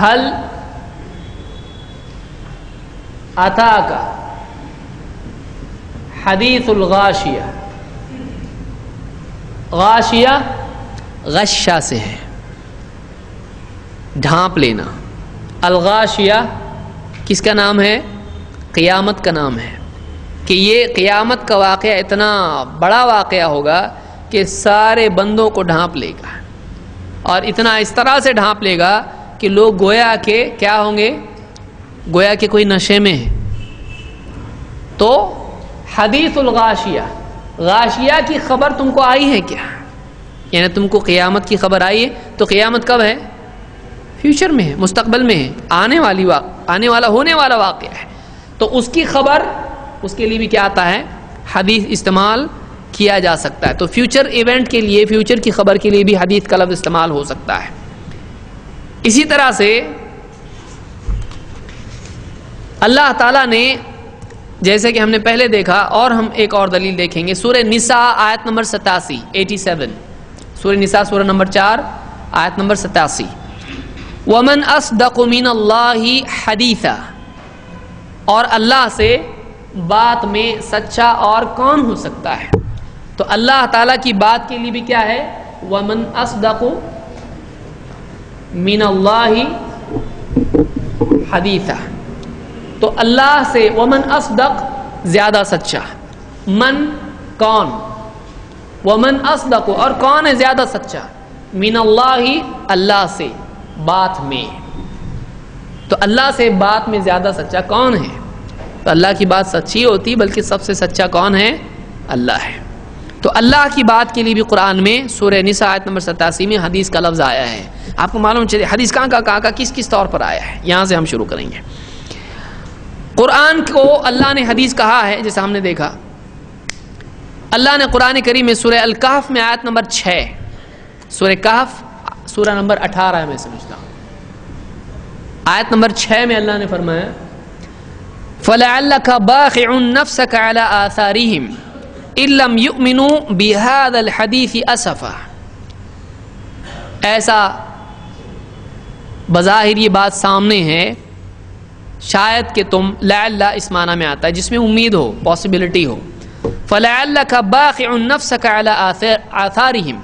حل اتاک حدیث الغاشیہ. غاشیہ غشہ سے ہے، ڈھانپ لینا. الغاشیہ کس کا نام ہے؟ قیامت کا نام ہے، کہ یہ قیامت کا واقعہ اتنا بڑا واقعہ ہوگا کہ سارے بندوں کو ڈھانپ لے گا، اور اتنا اس طرح سے ڈھانپ لے گا کہ لوگ گویا کہ کیا ہوں گے؟ گویا کہ کوئی نشے میں ہے. تو حدیث الغاشیہ، غاشیہ کی خبر تم کو آئی ہے کیا؟ یعنی تم کو قیامت کی خبر آئی ہے. تو قیامت کب ہے؟ فیوچر میں ہے، مستقبل میں ہے، آنے والا ہونے والا واقعہ ہے. تو اس کی خبر، اس کے لیے بھی کیا آتا ہے؟ حدیث استعمال کیا جا سکتا ہے. تو فیوچر ایونٹ کے لیے، فیوچر کی خبر کے لیے بھی حدیث کا لفظ استعمال ہو سکتا ہے. اسی طرح سے اللہ تعالیٰ نے، جیسے کہ ہم نے پہلے دیکھا اور ہم ایک اور دلیل دیکھیں گے، سورہ نساء آیت نمبر 87 سورہ نساء سورہ نمبر 4 آیت نمبر 87. وَمَنْ أَصْدَقُ مِنَ اللَّهِ حَدِيثًا، اور اللہ سے بات میں سچا اور کون ہو سکتا ہے؟ تو اللہ تعالیٰ کی بات کے لیے بھی کیا ہے؟ وَمَنْ أَصْدَقُ مِنَ اللَّهِ حَدِيثًا. تو اللہ سے وَمَنْ أَصْدَقُ زیادہ سچا، من کون، وَمَنْ أَصْدَقُ اور کون ہے زیادہ سچا، مِنَ اللَّهِ اللہ سے بات میں. تو اللہ سے بات میں زیادہ سچا کون ہے؟ تو اللہ کی بات سچی ہوتی، بلکہ سب سے سچا کون ہے؟ اللہ ہے. تو اللہ کی بات کے لیے بھی قرآن میں سورہ نساء آیت نمبر 87 میں حدیث کا لفظ آیا ہے. آپ کو معلوم چلے حدیث کہاں کس طور پر آیا ہے. یہاں سے ہم شروع کریں گے. قرآن کو اللہ نے حدیث کہا ہے، جیسے ہم نے دیکھا اللہ نے قرآن کریم میں سورہ الکہف میں آیت نمبر 6، سورہ کہف سورہ نمبر 18 ہے میں سمجھتا ہوں، آیت نمبر 6 میں اللہ نے فرمایا فَلَعَلَّكَ بَاخِعٌ نَفْسَكَ عَلَىٰ آثَارِهِمْ إِن لَّمْ يُؤْمِنُوا بِهَٰذَا الْحَدِيثِ أَسَفًا. ایسا بظاہر یہ بات سامنے ہے، شاید کہ تم، لعل اس معنی میں آتا ہے جس میں امید ہو، پاسبلٹی ہو. فَلَعَلَّكَ بَاخِعٌ نَفْسَكَ عَلَىٰ آثَارِهِمْ،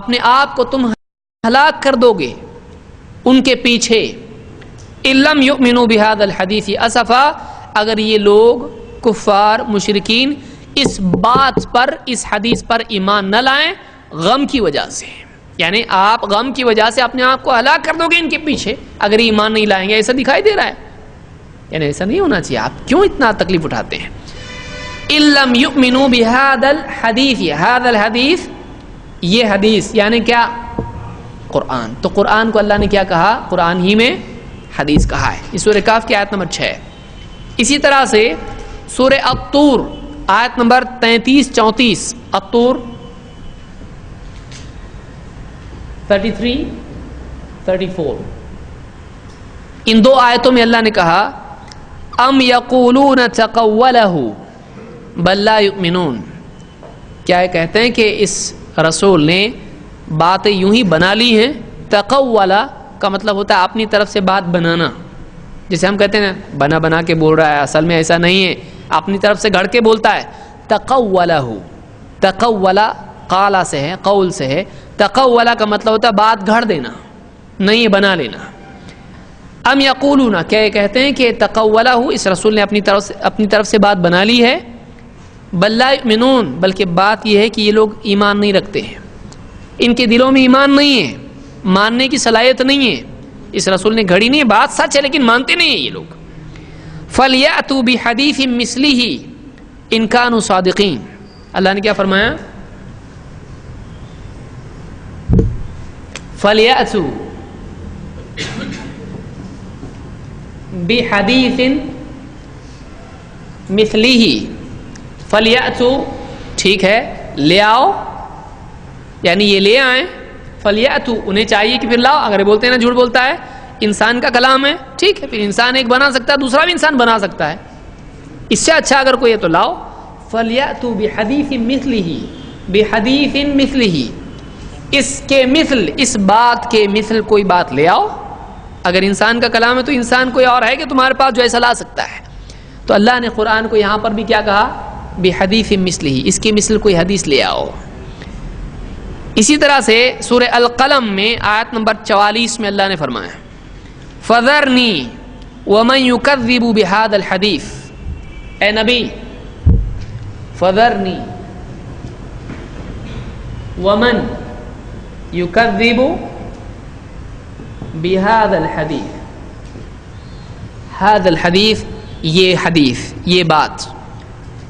اپنے آپ کو تم ہلاک کر دو گے ان کے پیچھے. إِن لَّمْ يُؤْمِنُوا بِهَٰذَا الْحَدِيثِ أَسَفًا، اگر یہ لوگ کفار مشرکین اس بات پر، اس حدیث پر ایمان نہ لائیں غم کی وجہ سے. یعنی آپ غم کی وجہ سے اپنے آپ کو ہلاک کر دو گے ان کے پیچھے اگر ایمان نہیں لائیں گے. ایسا دکھائی دے رہا ہے، یعنی ایسا نہیں ہونا چاہیے. آپ کیوں اتنا تکلیف اٹھاتے ہیں؟ إِن لَّمْ يُؤْمِنُوا بِهَٰذَا الْحَدِيثِ، هذا الحدیث یہ حدیث یعنی کیا؟ قرآن. تو قرآن کو اللہ نے کیا کہا؟ قرآن ہی میں حدیث کہا ہے. اس سورہ کاف کی آیت نمبر 6. اسی طرح سے سورہ الطور آیت نمبر 33-34، الطور 33-34، ان دو آیتوں میں اللہ نے کہا ام یقولون تقولہ بل لا یؤمنون، کیا یہ کہتے ہیں کہ اس رسول نے باتیں یوں ہی بنا لی ہیں. تقولہ کا مطلب ہوتا ہے اپنی طرف سے بات بنانا، جسے ہم کہتے ہیں نا بنا کے بول رہا ہے، اصل میں ایسا نہیں ہے، اپنی طرف سے گھڑ کے بولتا ہے. تقولہ، تقولہ قالا سے ہے، قول سے ہے. تقولہ کا مطلب ہوتا ہے بات گھڑ دینا، نہیں بنا لینا. ام یقولون، کیا یہ کہتے ہیں کہ تقولہ اس رسول نے اپنی طرف سے بات بنا لی ہے. بل لا یؤمنون، بلکہ بات یہ ہے کہ یہ لوگ ایمان نہیں رکھتے ہیں، ان کے دلوں میں ایمان نہیں ہے، ماننے کی صلاحیت نہیں ہے. اس رسول نے گھڑی نہیں ہے، بات سچ ہے لیکن مانتے نہیں ہیں یہ لوگ. فَلْيَأْتُوا بِحَدِيثٍ مِثْلِهِ إِن كَانُوا صَادِقِينَ. اللہ نے کیا فرمایا؟ فَلْيَأْتُوا بِحَدِيثٍ مِثْلِهِ. فَلْيَأْتُوا ٹھیک ہے، لے آؤ، یعنی یہ لے آئیں. فَلْيَأْتُوا انہیں چاہیے کہ پھر لاؤ. اگر یہ بولتے ہیں نا جھوٹ بولتا ہے، انسان کا کلام ہے، ٹھیک ہے، پھر انسان ایک بنا سکتا ہے، دوسرا بھی انسان بنا سکتا ہے، اس سے اچھا اگر کوئی ہے تو لاؤ. فَلْيَأْتُوا بِحَدِيثٍ مِثْلِهِ، بِحَدِيثٍ مِثْلِهِ، اس کے مثل، اس بات کے مثل کوئی بات لے آؤ. اگر انسان کا کلام ہے تو انسان کوئی اور ہے کہ تمہارے پاس جو ایسا لا سکتا ہے؟ تو اللہ نے قرآن کو یہاں پر بھی کیا کہا؟ بحدیث مثلہ، اس کی مثل کوئی حدیث لے آؤ۔ اسی طرح سے سورہ القلم میں آیت نمبر 44 میں اللہ نے فرمایا فذرنی ومن یکذب بہذا الحدیث، اے نبی فذرنی ومن یکذب بہذا الحدیث، ھذا الحدیث یہ حدیث، یہ بات،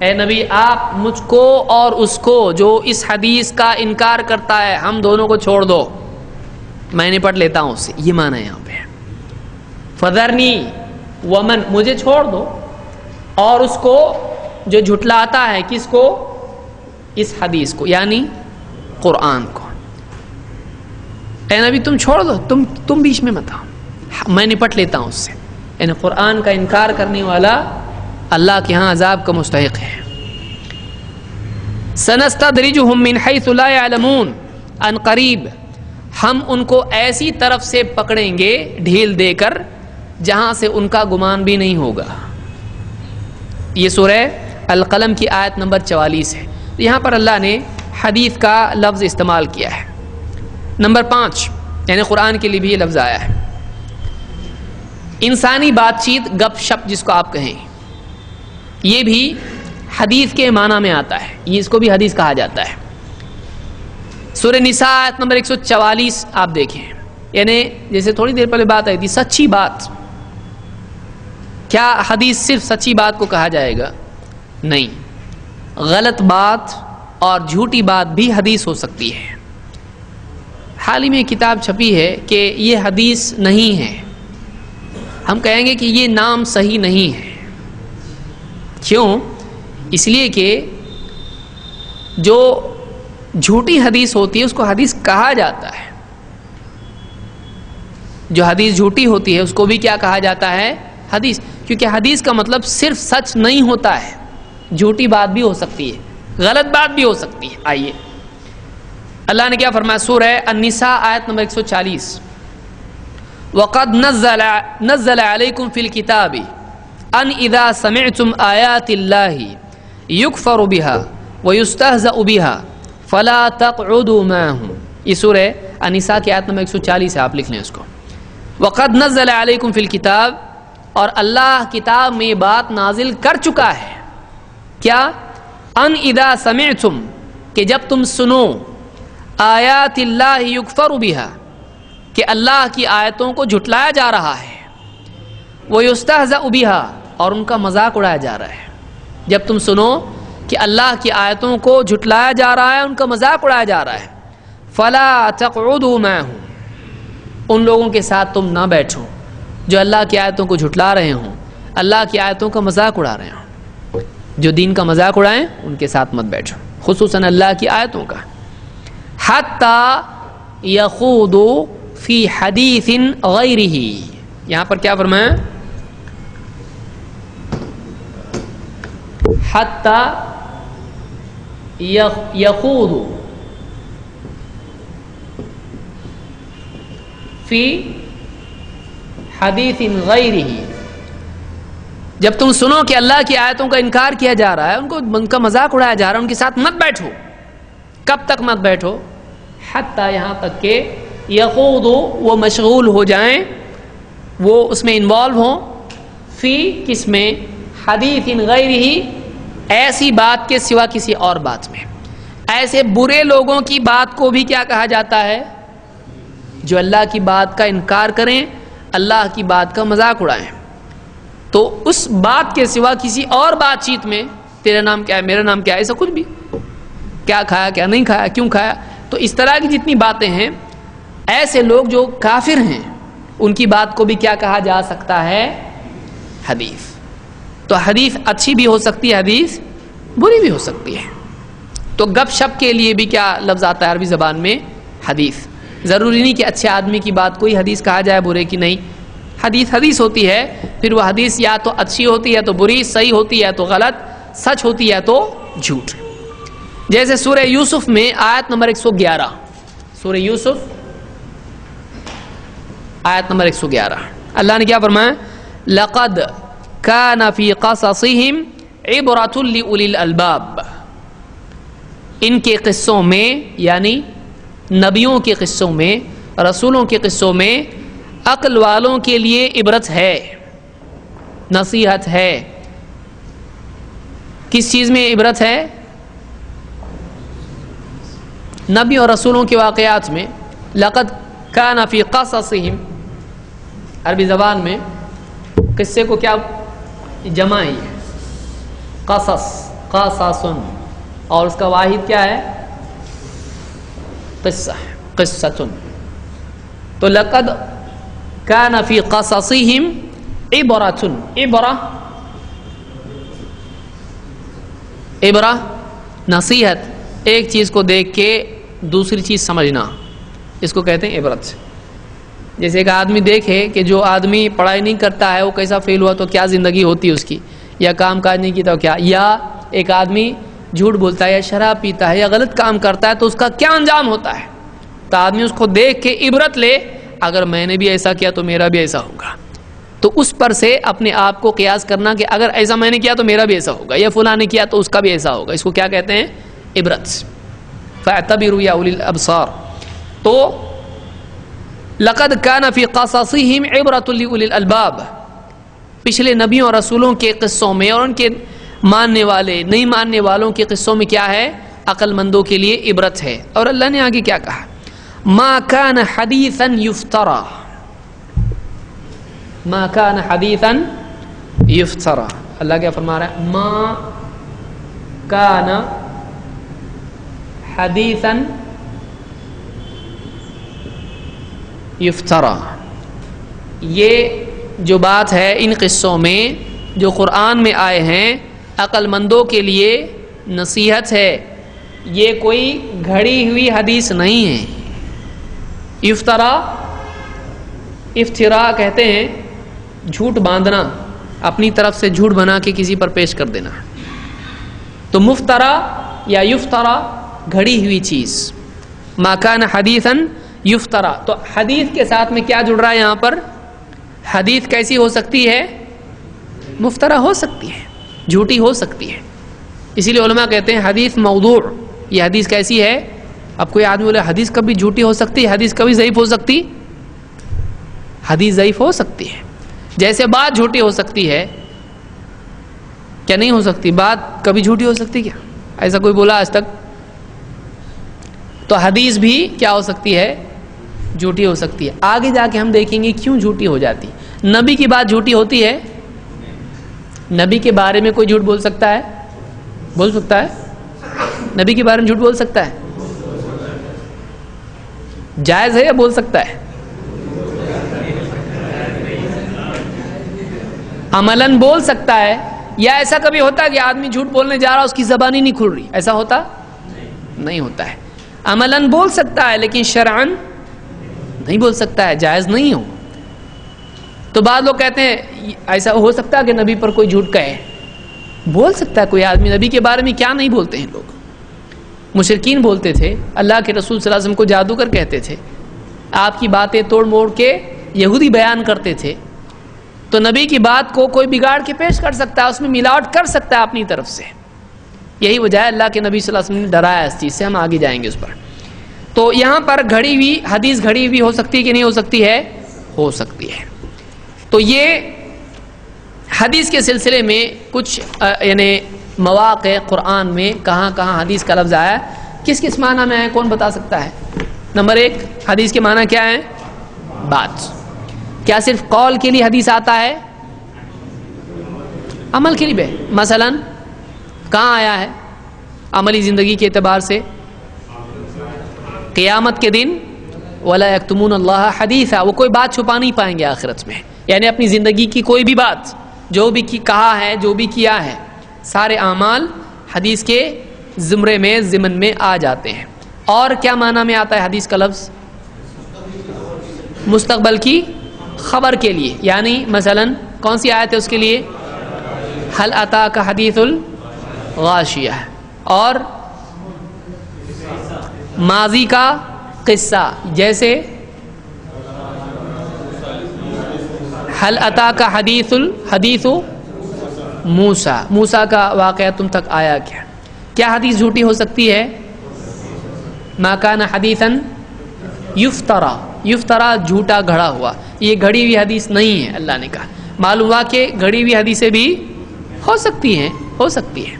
اے نبی آپ مجھ کو اور اس کو جو اس حدیث کا انکار کرتا ہے ہم دونوں کو چھوڑ دو، میں نپٹ لیتا ہوں اس سے، یہ معنی ہے یہاں پہ فذرنی ومن، مجھے چھوڑ دو اور اس کو جو جھٹلاتا ہے، کس کو؟ اس حدیث کو، یعنی قرآن کو۔ اے نبی تم چھوڑ دو، تم بیچ میں مت آؤ، میں نپٹ لیتا ہوں اس سے۔ یعنی قرآن کا انکار کرنے والا اللہ کے ہاں عذاب کا مستحق ہے۔ سنستدرجہم من حیث لا یعلمون، ان قریب ہم ان کو ایسی طرف سے پکڑیں گے ڈھیل دے کر جہاں سے ان کا گمان بھی نہیں ہوگا۔ یہ سورہ القلم کی آیت نمبر 44 ہے۔ یہاں پر اللہ نے حدیث کا لفظ استعمال کیا ہے۔ نمبر 5 یعنی قرآن کے لیے بھی یہ لفظ آیا ہے، انسانی بات چیت، گپ شپ جس کو آپ کہیں، یہ بھی حدیث کے معنی میں آتا ہے، یہ اس کو بھی حدیث کہا جاتا ہے۔ سورہ نساء آیت نمبر 144 آپ دیکھیں، یعنی جیسے تھوڑی دیر پہلے بات آئی تھی سچی بات، کیا حدیث صرف سچی بات کو کہا جائے گا؟ نہیں، غلط بات اور جھوٹی بات بھی حدیث ہو سکتی ہے۔ حال ہی میں کتاب چھپی ہے کہ یہ حدیث نہیں ہے، ہم کہیں گے کہ یہ نام صحیح نہیں ہے۔ کیوں؟ اس لیے کہ جو جھوٹی حدیث ہوتی ہے اس کو حدیث کہا جاتا ہے، جو حدیث جھوٹی ہوتی ہے اس کو بھی کیا کہا جاتا ہے؟ حدیث، کیونکہ حدیث کا مطلب صرف سچ نہیں ہوتا ہے، جھوٹی بات بھی ہو سکتی ہے، غلط بات بھی ہو سکتی ہے۔ آئیے اللہ نے کیا فرمایا سورہ النساء آیت نمبر 140 وَقَدْ نَزَّلَ عَلَيْكُمْ فِي الْكِتَابِ أَنْ إِذَا سَمِعْتُمْ آيَاتِ اللَّهِ يُكْفَرُ بِهَا وَيُسْتَهْزَأُ بِهَا فَلَا تَقْعُدُوا مَعَهُمْ، یہ سورہ النساء کی آیت نمبر 140 ہے، آپ لکھ لیں اس کو۔ وَقَدْ نَزَّلَ عَلَيْكُمْ فِي الْكِتَابِ، اور اللہ کتاب میں بات نازل کر چکا ہے، کیا؟ ان اذا سمعتم، کہ جب تم سنو، آیات اللہ یکفر بہا، کہ اللہ کی آیتوں کو جھٹلایا جا رہا ہے، ویستہزأ بہا، اور ان کا مذاق اڑایا جا رہا ہے۔ جب تم سنو کہ اللہ کی آیتوں کو جھٹلایا جا رہا ہے، ان کا مذاق اڑایا جا رہا ہے، فلا تقعدوا معهم، ان لوگوں کے ساتھ تم نہ بیٹھو جو اللہ کی آیتوں کو جھٹلا رہے ہوں، اللہ کی آیتوں کا مذاق اڑا رہے ہوں، جو دین کا مذاق اڑائیں ان کے ساتھ مت بیٹھو، خصوصاً اللہ کی آیتوں کا۔ حتی یخوضوا فی حدیث غیرہ، یہاں پر کیا فرمایا؟ حتی یخوضوا فی حدیث غیرہ، جب تم سنو کہ اللہ کی آیتوں کا انکار کیا جا رہا ہے، ان کا مذاق اڑایا جا رہا ہے، ان کے ساتھ مت بیٹھو۔ کب تک مت بیٹھو؟ حتیٰ، یہاں تک کہ یخوضوا، وہ مشغول ہو جائیں، وہ اس میں انوالو ہوں، فی، کس میں؟ حدیث غیرہ، ایسی بات کے سوا کسی اور بات میں۔ ایسے برے لوگوں کی بات کو بھی کیا کہا جاتا ہے؟ جو اللہ کی بات کا انکار کریں، اللہ کی بات کا مذاق اڑائیں۔ تو اس بات کے سوا کسی اور بات چیت میں تیرا نام کیا ہے، میرا نام کیا ہے، ایسا کچھ بھی، کیا کھایا، کیا نہیں کھایا، کیوں کھایا، تو اس طرح کی جتنی باتیں ہیں، ایسے لوگ جو کافر ہیں ان کی بات کو بھی کیا کہا جا سکتا ہے؟ حدیث۔ تو حدیث اچھی بھی ہو سکتی ہے، حدیث بری بھی ہو سکتی ہے۔ تو گپ شپ کے لیے بھی کیا لفظ آتا ہے عربی زبان میں؟ حدیث۔ ضروری نہیں کہ اچھے آدمی کی بات کوئی حدیث کہا جائے، برے کی نہیں، حدیث حدیث ہوتی ہے، پھر وہ حدیث یا تو اچھی ہوتی ہے تو بری، صحیح ہوتی ہے تو غلط، سچ ہوتی ہے تو جھوٹ۔ جیسے سورہ یوسف میں آیت نمبر 111، سورہ یوسف آیت نمبر 111. اللہ نے کیا فرمایا؟ لقد کان فی قصصہم عبرۃ لأولی الالباب. ان کے قصوں میں، یعنی نبیوں کے قصوں میں، رسولوں کے قصوں میں عقل والوں کے لیے عبرت ہے، نصیحت ہے. کس چیز میں عبرت ہے؟ نبی اور رسولوں کے واقعات میں. لقد کان فی قصصہم، عربی زبان میں قصے کو کیا جمع ہے؟ قصص، قصص، اور اس کا واحد کیا ہے؟ قصہ، قصۃ. تو لقد کان فی قصصہم عبرۃ. عبرہ نصیحت، ایک چیز کو دیکھ کے دوسری چیز سمجھنا، اس کو کہتے ہیں عبرت. جیسے ایک آدمی دیکھے کہ جو آدمی پڑھائی نہیں کرتا ہے وہ کیسا فیل ہوا تو کیا زندگی ہوتی ہے اس کی، یا کام کاج نہیں کیا تو کیا، یا ایک آدمی جھوٹ بولتا ہے یا شراب پیتا ہے یا غلط کام کرتا ہے تو اس کا کیا انجام ہوتا ہے. تو آدمی اس کو دیکھ کے عبرت لے، اگر میں نے بھی ایسا کیا تو میرا بھی ایسا ہوگا. تو اس پر سے اپنے آپ کو قیاس کرنا کہ اگر ایسا میں نے کیا تو میرا بھی ایسا ہوگا، یا فلاں نے کیا تو اس کا بھی ایسا ہوگا. اس کو کیا کہتے ہیں؟ عبرت. فاعتبروا یا اولی الابصار. تو لقد کان فی قصصہم عبرۃ لأولی الالباب، پچھلے نبیوں اور رسولوں کے قصوں میں اور ان کے ماننے والے نہیں ماننے والوں کے قصوں میں کیا ہے؟ عقل مندوں کے لیے عبرت ہے. اور اللہ نے آگے کیا کہا؟ ما کان حدیثا یفترا، ما کان حدیثا یفترا. اللہ کیا فرما رہا ہے؟ ما کان حدیثا یفترا. یہ جو بات ہے ان قصوں میں جو قرآن میں آئے ہیں عقل مندوں کے لیے نصیحت ہے. یہ کوئی گھڑی ہوئی حدیث نہیں ہے. افترا، افترا کہتے ہیں جھوٹ باندھنا، اپنی طرف سے جھوٹ بنا کے کسی پر پیش کر دینا. تو مفترا یا یفترا گھڑی ہوئی چیز. ما کان حدیثا یفترا. تو حدیث کے ساتھ میں کیا جڑ رہا ہے یہاں پر؟ حدیث کیسی ہو سکتی ہے؟ مفترا ہو سکتی ہے، جھوٹی ہو سکتی ہے. اسی لیے علماء کہتے ہیں حدیث موضوع. یہ حدیث کیسی ہے؟ اب کوئی آدمی بولے حدیث کبھی جھوٹی ہو سکتی ہے، حدیث کبھی ضعیف ہو سکتی، حدیث ضعیف ہو سکتی ہے. جیسے بات جھوٹی ہو سکتی ہے، کیا نہیں ہو سکتی؟ بات کبھی جھوٹی ہو سکتی کیا؟ ایسا کوئی بولا آج تک؟ تو حدیث بھی کیا ہو سکتی ہے؟ جھوٹی ہو سکتی ہے. آگے جا کے ہم دیکھیں گے کیوں جھوٹی ہو جاتی. نبی کی بات جھوٹی ہوتی ہے؟ نبی کے بارے میں کوئی جھوٹ بول سکتا ہے؟ بول سکتا ہے؟ نبی کے بارے میں جھوٹ بول سکتا ہے؟ جائز ہے یا بول سکتا ہے؟ عملاً بول سکتا ہے. یا ایسا کبھی ہوتا ہے کہ آدمی جھوٹ بولنے جا رہا اس کی زبان ہی نہیں کھل رہی؟ ایسا ہوتا نہیں ہوتا ہے. عملاً بول سکتا ہے لیکن شرعاً نہیں بول سکتا ہے، جائز نہیں ہو. تو بعض لوگ کہتے ہیں ایسا ہو سکتا ہے کہ نبی پر کوئی جھوٹ کہے. بول سکتا ہے کوئی آدمی. نبی کے بارے میں کیا نہیں بولتے ہیں لوگ. مشرکین بولتے تھے اللہ کے رسول صلی اللہ علیہ وسلم کو جادوگر کہتے تھے. آپ کی باتیں توڑ موڑ کے یہودی بیان کرتے تھے. تو نبی کی بات کو کوئی بگاڑ کے پیش کر سکتا ہے، اس میں ملاوٹ کر سکتا ہے اپنی طرف سے. یہی وجہ ہے اللہ کے نبی صلی اللہ علیہ وسلم نے ڈرایا اس چیز سے. ہم آگے جائیں گے اس پر. تو یہاں پر گھڑی ہوئی حدیث گھڑی ہوئی ہو سکتی ہے کہ نہیں ہو سکتی ہے؟ ہو سکتی ہے. تو یہ حدیث کے سلسلے میں کچھ یعنی مواقع قرآن میں کہاں کہاں حدیث کا لفظ آیا، کس کس معنی میں ہے، کون بتا سکتا ہے؟ نمبر 1 حدیث کے معنی کیا ہے؟ بات. کیا صرف قول کے لیے حدیث آتا ہے؟ عمل کے لیے بھی. مثلا کہاں آیا ہے عملی زندگی کے اعتبار سے؟ قیامت کے دن وَلَا يَكْتُمُونَ اللَّهَ حَدِيثًا، وہ کوئی بات چھپا نہیں پائیں گے آخرت میں. یعنی اپنی زندگی کی کوئی بھی بات جو بھی کہا ہے، جو بھی کیا ہے، سارے اعمال حدیث کے زمرے میں ضمن میں آ جاتے ہیں. اور کیا معنی میں آتا ہے حدیث کا لفظ؟ مستقبل کی خبر کے لیے. یعنی مثلا کون سی آیت ہے اس کے لیے؟ هل اتاک حدیث الغاشیہ. اور ماضی کا قصہ جیسے حل اتاک حدیث موسیٰ، موسیٰ کا واقعہ تم تک آیا کیا؟ کیا حدیث جھوٹی ہو سکتی ہے؟ ما کان حدیثا یفترا، یفترا جھوٹا گھڑا ہوا، یہ گھڑی ہوئی حدیث نہیں ہے۔ اللہ نے کہا معلوم ہوا کہ گھڑی ہوئی حدیثیں بھی ہو سکتی ہیں، ہو سکتی ہیں۔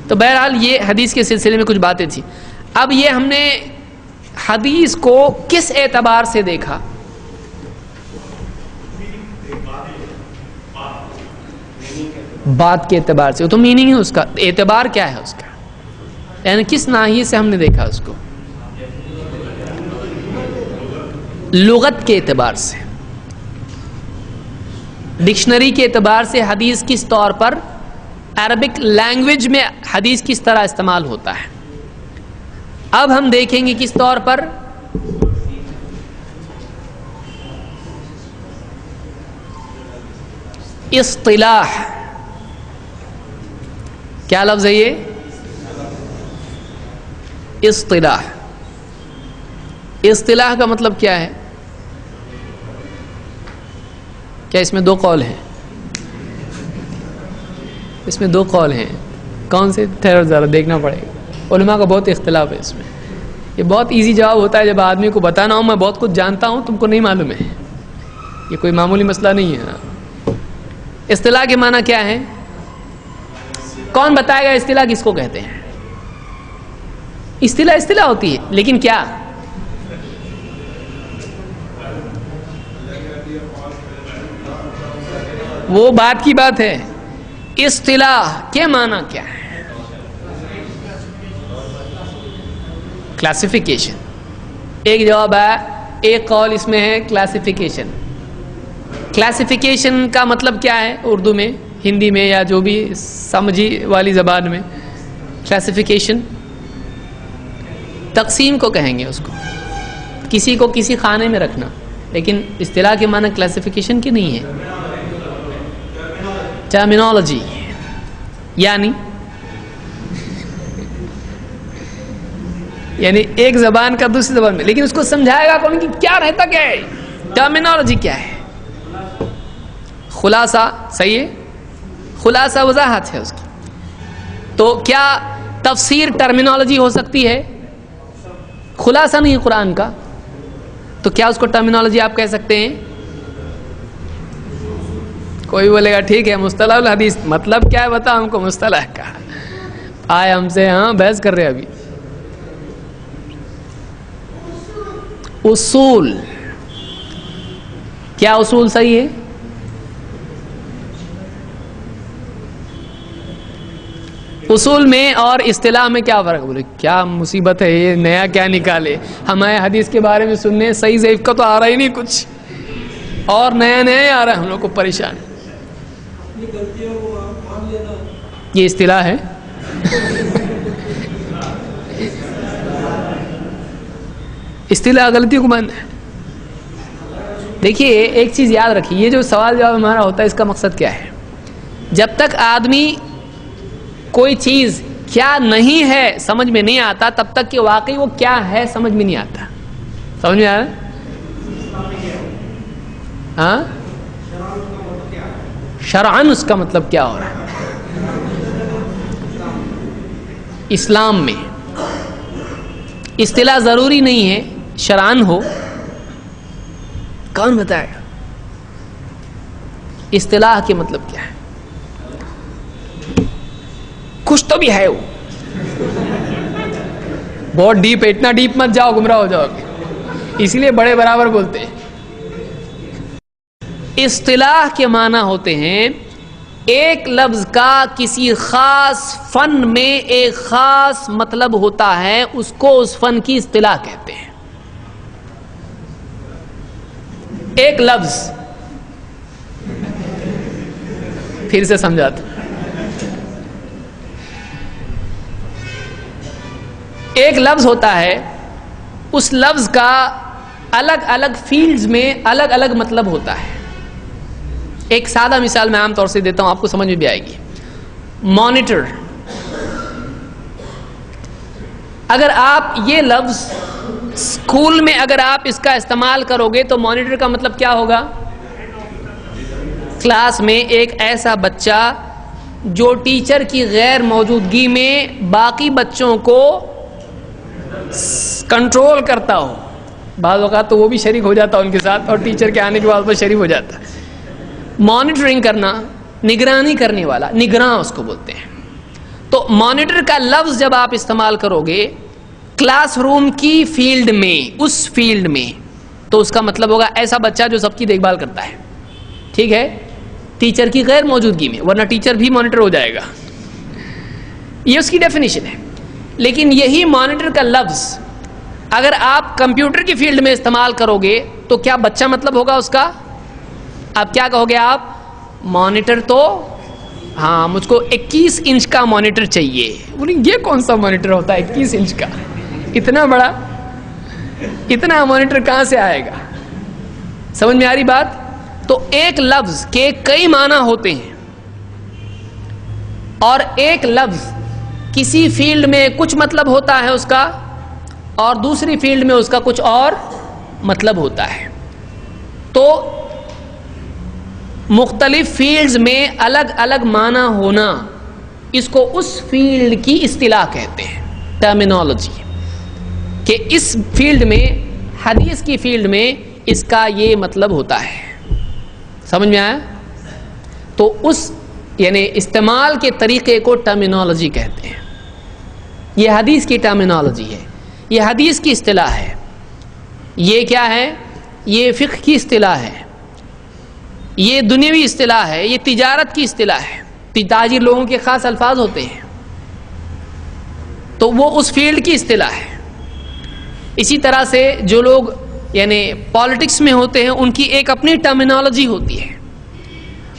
تو بہرحال یہ حدیث کے سلسلے میں کچھ باتیں تھیں۔ اب یہ ہم نے حدیث کو کس اعتبار سے دیکھا؟ بات کے اعتبار سے، تو میننگ ہے اس کا، اعتبار کیا ہے اس کا، یعنی کس ناحیے سے ہم نے دیکھا اس کو؟ لغت کے اعتبار سے، ڈکشنری کے اعتبار سے حدیث کس طور پر، عربک لینگویج میں حدیث کس طرح استعمال ہوتا ہے۔ اب ہم دیکھیں گے کس طور پر اصطلاح، کیا لفظ ہے یہ؟ اصطلاح۔ اصطلاح کا مطلب کیا ہے؟ کیا اس میں دو قول ہیں؟ اس میں دو قول ہیں، کون سے؟ ٹھہرو ذرا دیکھنا پڑے گا، علماء کا بہت اختلاف ہے اس میں۔ یہ بہت ایزی جواب ہوتا ہے جب آدمی کو بتانا ہو میں بہت کچھ جانتا ہوں تم کو نہیں معلوم ہے، یہ کوئی معمولی مسئلہ نہیں ہے۔ اصطلاح کے معنی کیا ہے؟ کون بتائے گا اصطلاح کس کو کہتے ہیں؟ اصطلاح اصطلاح ہوتی ہے لیکن کیا؟ وہ بات کی بات ہے، اصطلاح کے معنی کیا ہے؟ کلاسیفیکیشن۔ ایک جواب ہے، ایک قول اس میں ہے کلاسیفیکیشن۔ کلاسیفیکیشن کا مطلب کیا ہے اردو میں، ہندی میں یا جو بھی سمجھی والی زبان میں؟ کلاسیفیکیشن تقسیم کو کہیں گے، اس کو کسی کو کسی خانے میں رکھنا، لیکن اصطلاح کے معنی کلاسیفیکیشن کی نہیں ہے، ٹرمینالوجی، یعنی ایک زبان کا دوسری زبان میں، لیکن اس کو سمجھائے گا کون کہ کیا رہتا کیا ہے، ٹرمینالوجی کیا ہے، خلاصہ، صحیح ہے، خلاصہ وضاحت ہے اس کی۔ تو کیا تفسیر ٹرمینالوجی ہو سکتی ہے؟ خلاصہ نہیں قرآن کا، تو کیا اس کو ٹرمینالوجی آپ کہہ سکتے ہیں؟ کوئی بولے گا ٹھیک ہے مصطلح الحدیث، مطلب کیا ہے بتا ہم کو مصطلح کا، آئے ہم سے ہاں بحث کر رہے ابھی۔ اصول، کیا اصول صحیح ہے؟ اصول میں اور اصطلاح میں کیا فرق؟ بولے کیا مصیبت ہے یہ، نیا کیا نکالے، ہمارے حدیث کے بارے میں سننے صحیح ضعیف کا تو آ رہا ہی نہیں کچھ، اور نیا نیا ہی آ رہا ہے، ہم لوگ کو پریشان۔ یہ اصطلاح ہے؟ اصطلاح غلطیوں کو ماننا ہے۔ دیکھیے ایک چیز یاد رکھیے، یہ جو سوال جواب ہمارا ہوتا ہے اس کا مقصد کیا ہے؟ جب تک آدمی کوئی چیز کیا نہیں ہے سمجھ میں نہیں آتا تب تک کہ واقعی وہ کیا ہے سمجھ میں نہیں آتا۔ سمجھ میں آ رہا ہے؟ ہاں، شرعاً اس کا مطلب کیا ہو رہا ہے؟ اسلام میں اصطلاح ضروری نہیں ہے شرعاً ہو، کون بتائے گا اصطلاح کے مطلب کیا ہے؟ کچھ تو بھی ہے، وہ بہت ڈیپ ہے، اتنا ڈیپ مت جاؤ گمراہ ہو جاؤ گے، اسی لیے بڑے برابر بولتے ہیں۔ اصطلاح کے معنی ہوتے ہیں ایک لفظ کا کسی خاص فن میں ایک خاص مطلب ہوتا ہے، اس کو اس فن کی اصطلاح کہتے ہیں۔ ایک لفظ، پھر سے سمجھاتا، ایک لفظ ہوتا ہے، اس لفظ کا الگ الگ فیلڈز میں الگ الگ مطلب ہوتا ہے۔ ایک سادہ مثال میں عام طور سے دیتا ہوں، آپ کو سمجھ میں بھی آئے گی۔ مانیٹر، اگر آپ یہ لفظ اسکول میں اگر آپ اس کا استعمال کرو گے تو مانیٹر کا مطلب کیا ہوگا؟ کلاس میں ایک ایسا بچہ جو ٹیچر کی غیر موجودگی میں باقی بچوں کو کنٹرول کرتا ہو. بعض اوقات تو وہ بھی شریک ہو جاتا ان کے ساتھ اور ٹیچر کے آنے کے بعد وہ شریک ہو جاتا ہے. مانیٹرنگ کرنا, نگرانی کرنے والا, نگراں اس کو بولتے ہیں. تو مانیٹر کا لفظ جب آپ استعمال کرو گے کلاس روم کی فیلڈ میں, اس فیلڈ میں, تو اس کا مطلب ہوگا ایسا بچہ جو سب کی دیکھ بھال کرتا ہے, ٹھیک ہے, ٹیچر کی غیر موجودگی میں, ورنہ ٹیچر بھی مانیٹر ہو جائے گا. یہ اس کی ڈیفینیشن ہے. لیکن یہی مانیٹر کا لفظ اگر آپ کمپیوٹر کی فیلڈ میں استعمال کرو گے تو کیا بچہ مطلب ہوگا اس کا؟ آپ کیا کہو گے؟ آپ مانیٹر تو ہاں مجھ کو 21 انچ کا مانیٹر چاہیے. بولیں یہ کون سا مانیٹر ہوتا ہے 21 انچ کا؟ اتنا بڑا, اتنا مانیٹر کہاں سے آئے گا؟ سمجھ میں آ رہی بات؟ تو ایک لفظ کے کئی معنی ہوتے ہیں, اور ایک لفظ کسی فیلڈ میں کچھ مطلب ہوتا ہے اس کا, اور دوسری فیلڈ میں اس کا کچھ اور مطلب ہوتا ہے. تو مختلف فیلڈز میں الگ الگ معنی ہونا, اس کو اس فیلڈ کی اصطلاح کہتے ہیں, ٹرمینالوجی, کہ اس فیلڈ میں, حدیث کی فیلڈ میں اس کا یہ مطلب ہوتا ہے. سمجھ میں آیا؟ تو اس یعنی استعمال کے طریقے کو ٹرمینالوجی کہتے ہیں. یہ حدیث کی ٹرمینالوجی ہے, یہ حدیث کی اصطلاح ہے. یہ کیا ہے؟ یہ فقہ کی اصطلاح ہے, یہ دنیوی اصطلاح ہے, یہ تجارت کی اصطلاح ہے. تاجر لوگوں کے خاص الفاظ ہوتے ہیں, تو وہ اس فیلڈ کی اصطلاح ہے. اسی طرح سے جو لوگ یعنی پالیٹکس میں ہوتے ہیں ان کی ایک اپنی ٹرمینالوجی ہوتی ہے.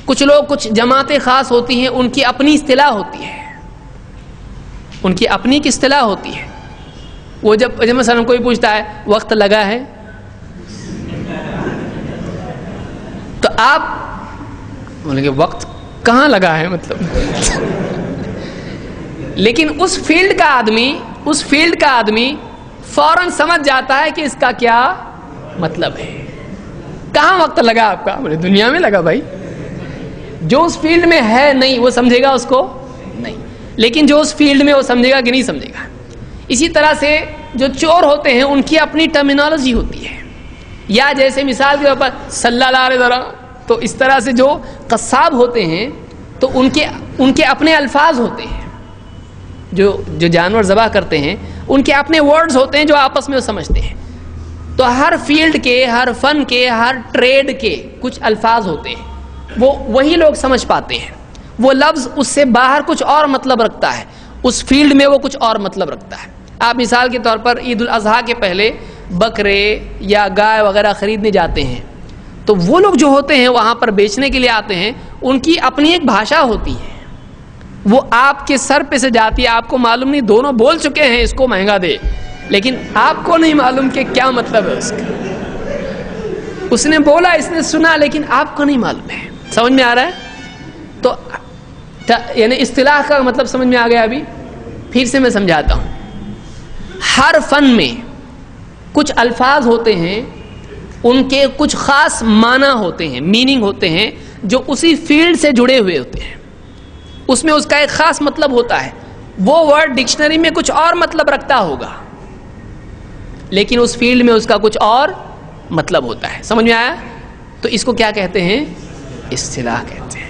کچھ لوگ, کچھ جماعتیں خاص ہوتی ہیں, ان کی اپنی اصطلاح ہوتی ہے, ان کی اپنی کی اصطلاح ہوتی ہے. وہ جب مثلا کوئی پوچھتا ہے وقت لگا ہے, تو آپ بولیں گے وقت کہاں لگا ہے مطلب. لیکن اس فیلڈ کا آدمی فوراً سمجھ جاتا ہے کہ اس کا کیا مطلب ہے. کہاں وقت لگا آپ کا؟ بولے دنیا میں لگا بھائی. جو اس فیلڈ میں ہے نہیں وہ سمجھے گا اس کو نہیں, لیکن جو اس فیلڈ میں وہ سمجھے گا کہ نہیں سمجھے گا. اسی طرح سے جو چور ہوتے ہیں ان کی اپنی ٹرمینالوجی ہوتی ہے. یا جیسے مثال کے طور پر صلی اللہ علیہ وسلم, تو اس طرح سے جو قصاب ہوتے ہیں تو ان کے اپنے الفاظ ہوتے ہیں. جو جانور ذبح کرتے ہیں ان کے اپنے ورڈز ہوتے ہیں جو آپس میں وہ سمجھتے ہیں. تو ہر فیلڈ کے, ہر فن کے, ہر ٹریڈ کے کچھ الفاظ ہوتے ہیں, وہی لوگ سمجھ پاتے ہیں. وہ لفظ اس سے باہر کچھ اور مطلب رکھتا ہے, اس فیلڈ میں وہ کچھ اور مطلب رکھتا ہے. آپ مثال کے طور پر عید الاضحیٰ کے پہلے بکرے یا گائے وغیرہ خریدنے جاتے ہیں, تو وہ لوگ جو ہوتے ہیں وہاں پر بیچنے کے لیے آتے ہیں, ان کی اپنی ایک بھاشا ہوتی ہے, وہ آپ کے سر پہ سے جاتی ہے. آپ کو معلوم نہیں, دونوں بول چکے ہیں اس کو مہنگا دے, لیکن آپ کو نہیں معلوم کہ کیا مطلب ہے اس کا. اس نے بولا, اس نے سنا, لیکن آپ کو نہیں معلوم ہے. سمجھ میں آ رہا ہے؟ تو یعنی اصطلاح کا مطلب سمجھ میں آ گیا. ابھی پھر سے میں سمجھاتا ہوں. ہر فن میں کچھ الفاظ ہوتے ہیں, ان کے کچھ خاص معنی ہوتے ہیں, میننگ ہوتے ہیں, جو اسی فیلڈ سے جڑے ہوئے ہوتے ہیں. اس میں اس کا ایک خاص مطلب ہوتا ہے. وہ ورڈ ڈکشنری میں کچھ اور مطلب رکھتا ہوگا, لیکن اس فیلڈ میں اس کا کچھ اور مطلب ہوتا ہے. سمجھ میں آیا؟ تو اس کو کیا کہتے ہیں؟ اصطلاح کہتے ہیں.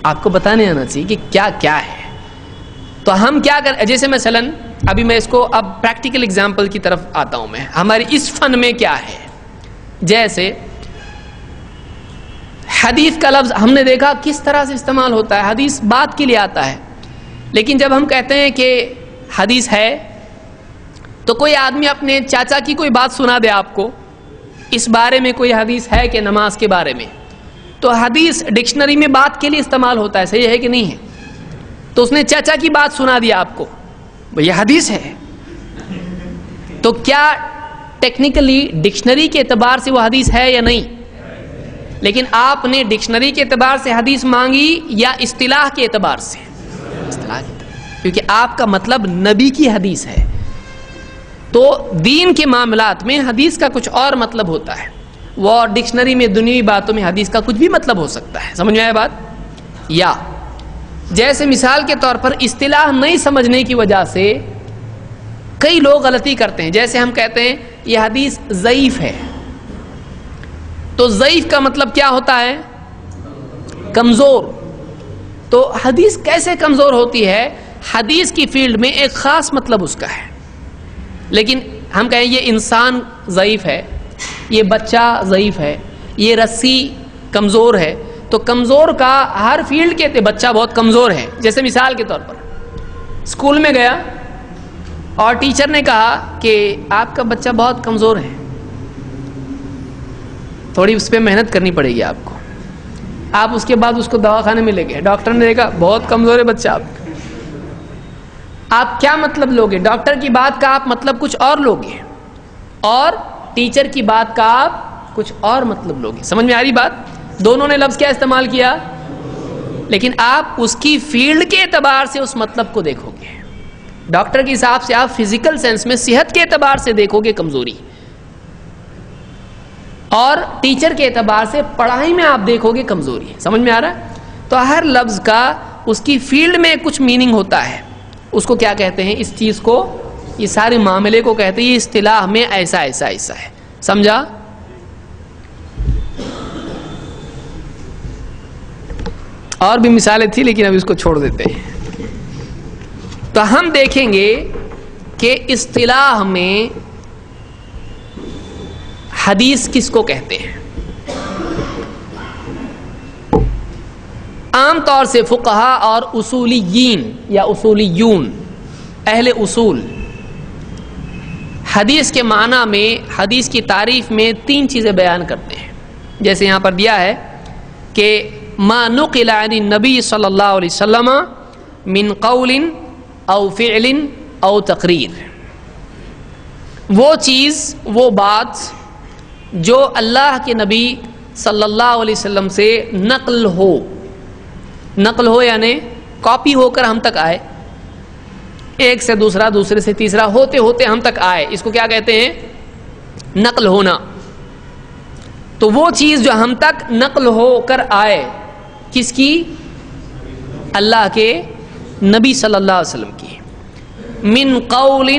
آپ کو بتانے آنا چاہیے کہ کیا کیا ہے. تو ہم کیا جیسے مثلاً ابھی میں اس کو اب پریکٹیکل اگزامپل کی طرف آتا ہوں. میں ہماری اس فن میں کیا ہے, جیسے حدیث کا لفظ ہم نے دیکھا کس طرح سے استعمال ہوتا ہے. حدیث بات کے لیے آتا ہے, لیکن جب ہم کہتے ہیں کہ حدیث ہے, تو کوئی آدمی اپنے چاچا کی کوئی بات سنا دے آپ کو, اس بارے میں کوئی حدیث ہے کہ نماز کے بارے میں, تو حدیث ڈکشنری میں بات کے لیے استعمال ہوتا ہے, صحیح ہے کہ نہیں ہے؟ تو اس نے چاچا کی بات سنا دیا آپ کو, یہ حدیث ہے. تو کیا ٹیکنیکلی ڈکشنری کے اعتبار سے وہ حدیث ہے یا نہیں؟ لیکن آپ نے ڈکشنری کے اعتبار سے حدیث مانگی یا اصطلاح کے اعتبار سے؟ اصطلاح کے اعتبار, کیونکہ آپ کا مطلب نبی کی حدیث ہے. تو دین کے معاملات میں حدیث کا کچھ اور مطلب ہوتا ہے. وہ ڈکشنری میں دنیوی باتوں میں حدیث کا کچھ بھی مطلب ہو سکتا ہے. سمجھ میں آیا بات؟ یا جیسے مثال کے طور پر اصطلاح نہیں سمجھنے کی وجہ سے کئی لوگ غلطی کرتے ہیں. جیسے ہم کہتے ہیں یہ حدیث ضعیف ہے، تو ضعیف کا مطلب کیا ہوتا ہے؟ کمزور. تو حدیث کیسے کمزور ہوتی ہے؟ حدیث کی فیلڈ میں ایک خاص مطلب اس کا ہے. لیکن ہم کہیں یہ انسان ضعیف ہے، یہ بچہ ضعیف ہے، یہ رسی کمزور ہے، تو کمزور کا ہر فیلڈ کے بچہ بہت کمزور ہے. جیسے مثال کے طور پر اسکول میں گیا اور ٹیچر نے کہا کہ آپ کا بچہ بہت کمزور ہے، تھوڑی اس پہ محنت کرنی پڑے گی آپ کو. آپ اس کے بعد اس کو دواخانے میں لے گئے، ڈاکٹر نے دیکھا بہت کمزور ہے بچہ آپ کا. آپ کیا مطلب لوگے؟ ڈاکٹر کی بات کا آپ مطلب کچھ اور لوگے اور ٹیچر کی بات کا آپ کچھ اور مطلب لوگے. سمجھ میں آ رہی بات؟ دونوں نے لفظ کیا استعمال کیا، لیکن آپ اس کی فیلڈ کے اعتبار سے اس مطلب کو دیکھو گے. ڈاکٹر کے حساب سے آپ فزیکل سینس میں صحت کے اعتبار سے دیکھو گے کمزوری، اور ٹیچر کے اعتبار سے پڑھائی میں آپ دیکھو گے کمزوری. سمجھ میں آ رہا ہے؟ تو ہر لفظ کا اس کی فیلڈ میں کچھ میننگ ہوتا ہے. اس کو کیا کہتے ہیں؟ اس چیز کو، یہ سارے معاملے کو کہتے ہیں یہ اصطلاح میں ایسا ایسا ایسا ہے. سمجھا؟ اور بھی مثالیں تھی لیکن اب اس کو چھوڑ دیتے ہیں. تو ہم دیکھیں گے کہ اصطلاح میں حدیث کس کو کہتے ہیں. عام طور سے فقہا اور اصولیین یا اصولیون، اہل اصول، حدیث کے معنی میں، حدیث کی تعریف میں 3 چیزیں بیان کرتے ہیں. جیسے یہاں پر دیا ہے کہ ما نقل عن النبی صلی اللہ علیہ وسلم من قول او فعل او تقریر. وہ چیز، وہ بات جو اللہ کے نبی صلی اللہ علیہ وسلم سے نقل ہو. نقل ہو یعنی کاپی ہو کر ہم تک آئے، ایک سے دوسرا، دوسرے سے تیسرا، ہوتے ہوتے ہم تک آئے. اس کو کیا کہتے ہیں؟ نقل ہونا. تو وہ چیز جو ہم تک نقل ہو کر آئے، کس کی؟ اللہ کے نبی صلی اللہ علیہ وسلم کی. من قول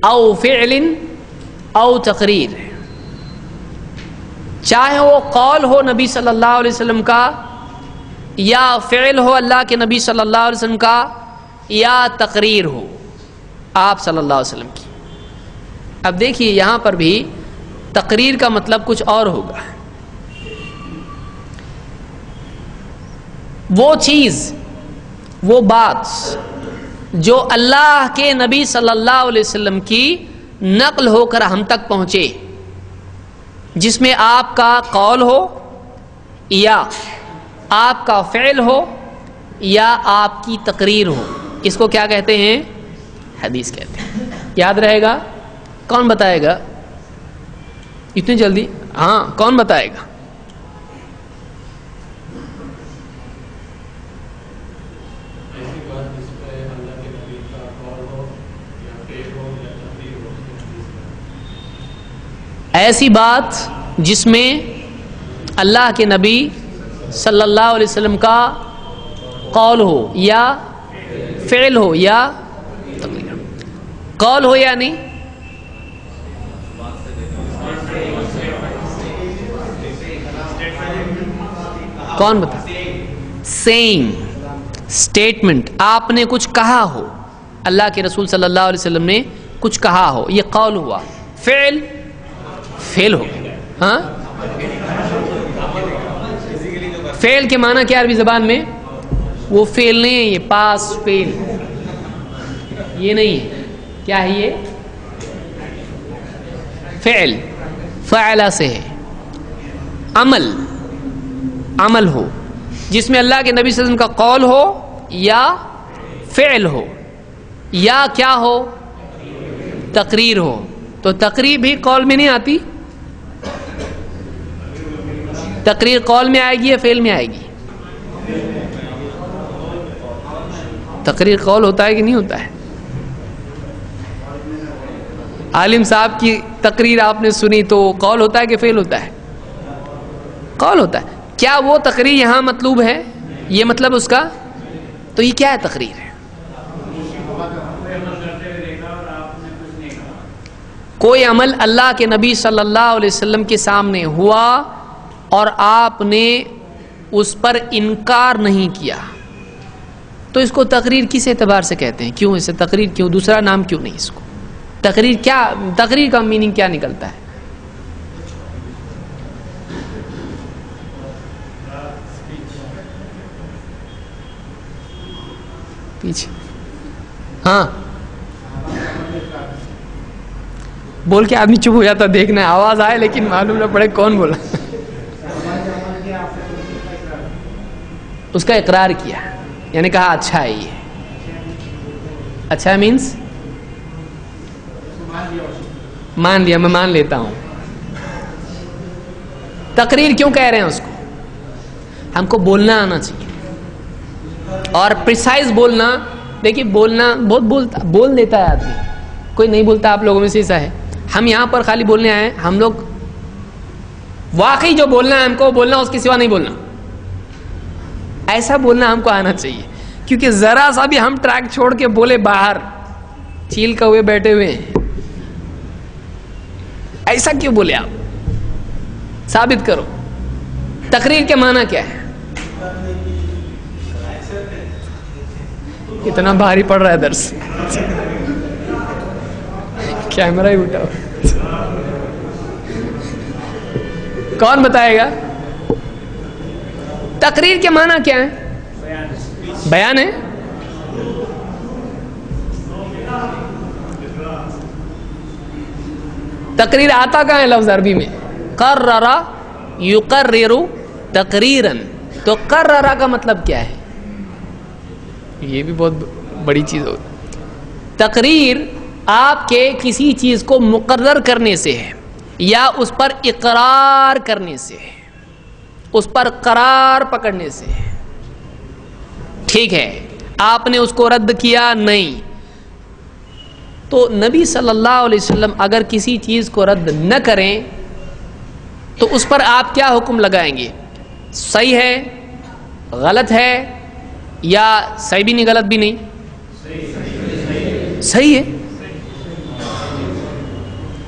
او فعل او تقریر، چاہے وہ قول ہو نبی صلی اللہ علیہ وسلم کا، یا فعل ہو اللہ کے نبی صلی اللہ علیہ وسلم کا، یا تقریر ہو آپ صلی اللہ علیہ وسلم کی. اب دیکھیے یہاں پر بھی تقریر کا مطلب کچھ اور ہوگا. وہ چیز، وہ بات جو اللہ کے نبی صلی اللہ علیہ وسلم کی نقل ہو کر ہم تک پہنچے، جس میں آپ کا قول ہو یا آپ کا فعل ہو یا آپ کی تقریر ہو، اس کو کیا کہتے ہیں؟ حدیث کہتے ہیں. یاد رہے گا؟ کون بتائے گا اتنی جلدی؟ ہاں کون بتائے گا؟ ایسی بات جس میں اللہ کے نبی صلی اللہ علیہ وسلم کا قول ہو یا فعل ہو یا تقریر. قول ہو یا نہیں؟ کون بتا؟ سیم اسٹیٹمنٹ، آپ نے کچھ کہا ہو، اللہ کے رسول صلی اللہ علیہ وسلم نے کچھ کہا ہو، یہ قول ہوا. فعل، فعل ہو. ہاں فعل کے معنی کیا عربی زبان میں؟ وہ فعل نہیں ہے، یہ پاس فعل، یہ نہیں ہے. کیا ہے یہ؟ فعل، فعل سے ہے. عمل، عمل ہو جس میں اللہ کے نبی صلی اللہ علیہ وسلم کا قول ہو یا فعل ہو یا کیا ہو؟ تقریر ہو. تو تقریر بھی قول میں نہیں آتی. تقریر قول میں آئے گی یا فعل میں آئے گی؟ تقریر قول ہوتا ہے کہ نہیں ہوتا ہے؟ عالم صاحب کی تقریر آپ نے سنی تو قول ہوتا ہے کہ فعل ہوتا ہے؟ قول ہوتا ہے. کیا وہ تقریر یہاں مطلوب ہے؟ یہ مطلب اس کا؟ تو یہ کیا ہے؟ تقریر ہے. کوئی عمل اللہ کے نبی صلی اللہ علیہ وسلم کے سامنے ہوا اور آپ نے اس پر انکار نہیں کیا تو اس کو تقریر کس اعتبار سے کہتے ہیں؟ کیوں اسے تقریر کیوں؟ دوسرا نام کیوں نہیں اس کو؟ تقریر کیا؟ تقریر کا میننگ کیا نکلتا ہے؟ پیچھے ہاں بول کے آدمی چپ ہو جاتا، دیکھنا ہے آواز آئے لیکن معلوم نہ پڑے کون بولا. اس کا اقرار کیا، یعنی کہا اچھا ہے یہ. اچھا مینس مان لیا، میں مان لیتا ہوں. تقریر کیوں کہہ رہے ہیں اس کو؟ ہم کو بولنا آنا چاہیے اور پریسائز بولنا. دیکھیے بولنا بہت بول دیتا ہے آدمی، کوئی نہیں بولتا آپ لوگوں میں سے ایسا ہے. ہم یہاں پر خالی بولنے آئے ہیں، ہم لوگ واقعی جو بولنا ہے ہم کو بولنا، اس کے سوا نہیں بولنا. ایسا بولنا ہم کو آنا چاہیے، کیونکہ ذرا سا بھی ہم ٹریک چھوڑ کے بولے باہر چیل کا ہوئے بیٹھے ہوئے ہیں. ایسا کیوں بولے؟ آپ ثابت کرو. تقریر کے معنی کیا ہے؟ اتنا بھاری پڑ رہا ہے درس، کیمرہ ہی اٹھاؤ. کون بتائے گا؟ تقریر کے معنی کیا ہے؟ بیان ہے. تقریر آتا کہاں ہے لفظ عربی میں؟ قرر یقرر تقریرا. تو قرر کا مطلب کیا ہے؟ یہ بھی بہت بڑی چیز ہوگی. تقریر آپ کے کسی چیز کو مقرر کرنے سے ہے یا اس پر اقرار کرنے سے ہے، اس پر قرار پکڑنے سے ہے. ٹھیک ہے، آپ نے اس کو رد کیا نہیں. تو نبی صلی اللہ علیہ وسلم اگر کسی چیز کو رد نہ کریں تو اس پر آپ کیا حکم لگائیں گے؟ صحیح ہے، غلط ہے، یا صحیح بھی نہیں غلط بھی نہیں؟ صحیح ہے.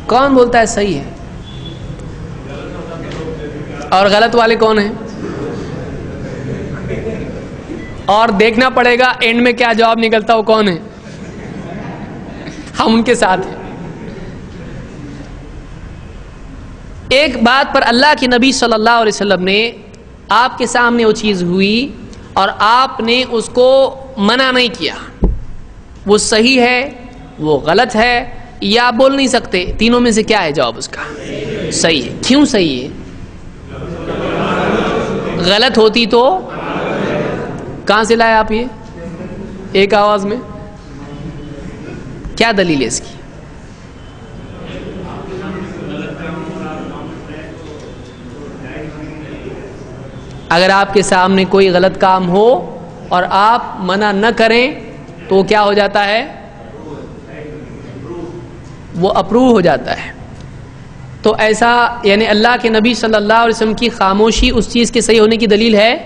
کون بولتا ہے صحیح ہے؟ اور غلط والے کون ہیں؟ اور دیکھنا پڑے گا اینڈ میں کیا جواب نکلتا وہ کون ہے. ہم ان کے ساتھ ہیں. ایک بات پر اللہ کے نبی صلی اللہ علیہ وسلم نے آپ کے سامنے وہ چیز ہوئی اور آپ نے اس کو منع نہیں کیا، وہ صحیح ہے، وہ غلط ہے، یا بول نہیں سکتے. تینوں میں سے کیا ہے جواب اس کا؟ صحیح ہے. کیوں صحیح ہے؟ غلط ہوتی تو کہاں سے لائے آپ یہ ایک آواز میں؟ کیا دلیل ہے اس کی؟ اگر آپ کے سامنے کوئی غلط کام ہو اور آپ منع نہ کریں تو کیا ہو جاتا ہے؟ وہ اپروو ہو جاتا ہے. تو ایسا یعنی اللہ کے نبی صلی اللہ علیہ وسلم کی خاموشی اس چیز کے صحیح ہونے کی دلیل ہے؟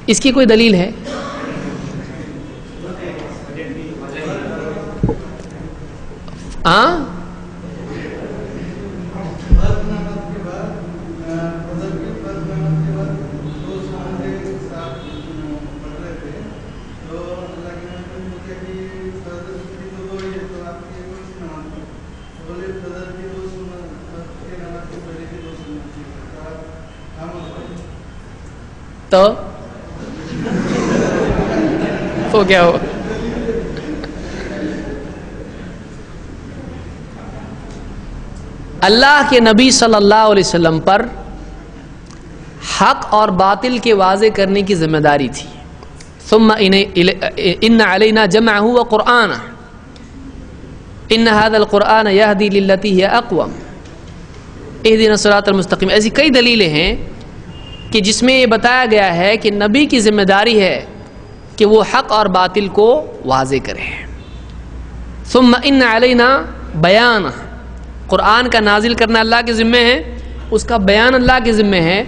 اس کی کوئی دلیل ہے؟ ہاں تو کیا ہو؟ اللہ کے نبی صلی اللہ علیہ وسلم پر حق اور باطل کے واضح کرنے کی ذمہ داری تھی. ثم ان علینا جمعہ وقرآنہ ان هذا القرآن یہدی للتی ہی اقوم اہدنا الصراط المستقیم. ایسی کئی دلیلیں ہیں کہ جس میں یہ بتایا گیا ہے کہ نبی کی ذمہ داری ہے کہ وہ حق اور باطل کو واضح کرے. ثم ان علینا بیان، قرآن کا نازل کرنا اللہ کے ذمے ہے، اس کا بیان اللہ کے ذمے ہے،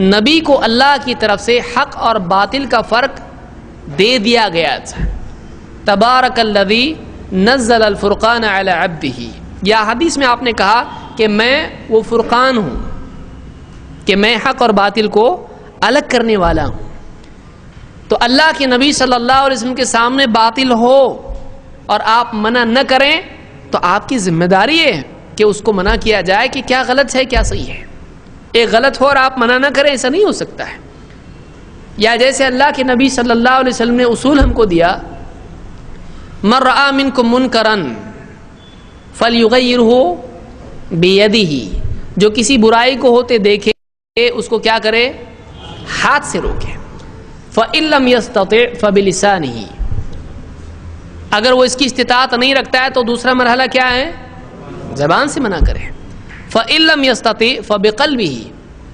نبی کو اللہ کی طرف سے حق اور باطل کا فرق دے دیا گیا تھا۔ تبارک الذی نزل الفرقان علی عبدہ، یا حدیث میں آپ نے کہا کہ میں وہ فرقان ہوں، کہ میں حق اور باطل کو الگ کرنے والا ہوں۔ تو اللہ کے نبی صلی اللہ علیہ وسلم کے سامنے باطل ہو اور آپ منع نہ کریں تو آپ کی ذمہ داری ہے کہ اس کو منع کیا جائے کہ کیا غلط ہے کیا صحیح ہے۔ ایک غلط ہو اور آپ منع نہ کریں، ایسا نہیں ہو سکتا ہے۔ یا جیسے اللہ کے نبی صلی اللہ علیہ وسلم نے اصول ہم کو دیا، من رآ منکم منکرا فلیغیرہ بیدہ، جو کسی برائی کو ہوتے دیکھے اس کو کیا کرے؟ ہاتھ سے روکے۔ فإن لم يستطع فبلسانہ، اگر وہ اس کی استطاعت نہیں رکھتا ہے تو دوسرا مرحلہ کیا ہے؟ زبان سے منع کرے۔ فإن لم يستطع فبقلبہ،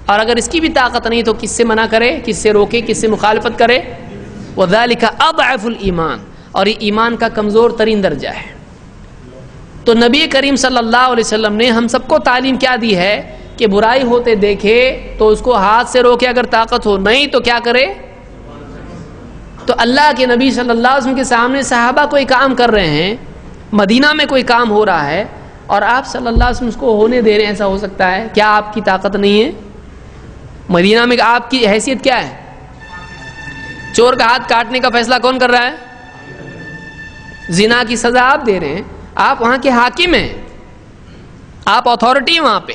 اور اگر اس کی بھی طاقت نہیں تو کس سے منع کرے، کس سے روکے، کس سے مخالفت کرے؟ وذلک اضعف الایمان، اور یہ ایمان کا کمزور ترین درجہ ہے۔ تو نبی کریم صلی اللہ علیہ وسلم نے ہم سب کو تعلیم کیا دی ہے کہ برائی ہوتے دیکھے تو اس کو ہاتھ سے روکے، اگر طاقت ہو، نہیں تو کیا کرے؟ تو اللہ کے نبی صلی اللہ علیہ وسلم کے سامنے صحابہ کوئی کام کر رہے ہیں، مدینہ میں کوئی کام ہو رہا ہے اور آپ صلی اللہ علیہ وسلم اس کو ہونے دے رہے ہیں، ایسا ہو سکتا ہے؟ کیا آپ کی طاقت نہیں ہے؟ مدینہ میں آپ کی حیثیت کیا ہے؟ چور کا ہاتھ کاٹنے کا فیصلہ کون کر رہا ہے؟ زنا کی سزا آپ دے رہے ہیں، آپ وہاں کے حاکم ہیں، آپ اتھارٹی ہیں وہاں پہ،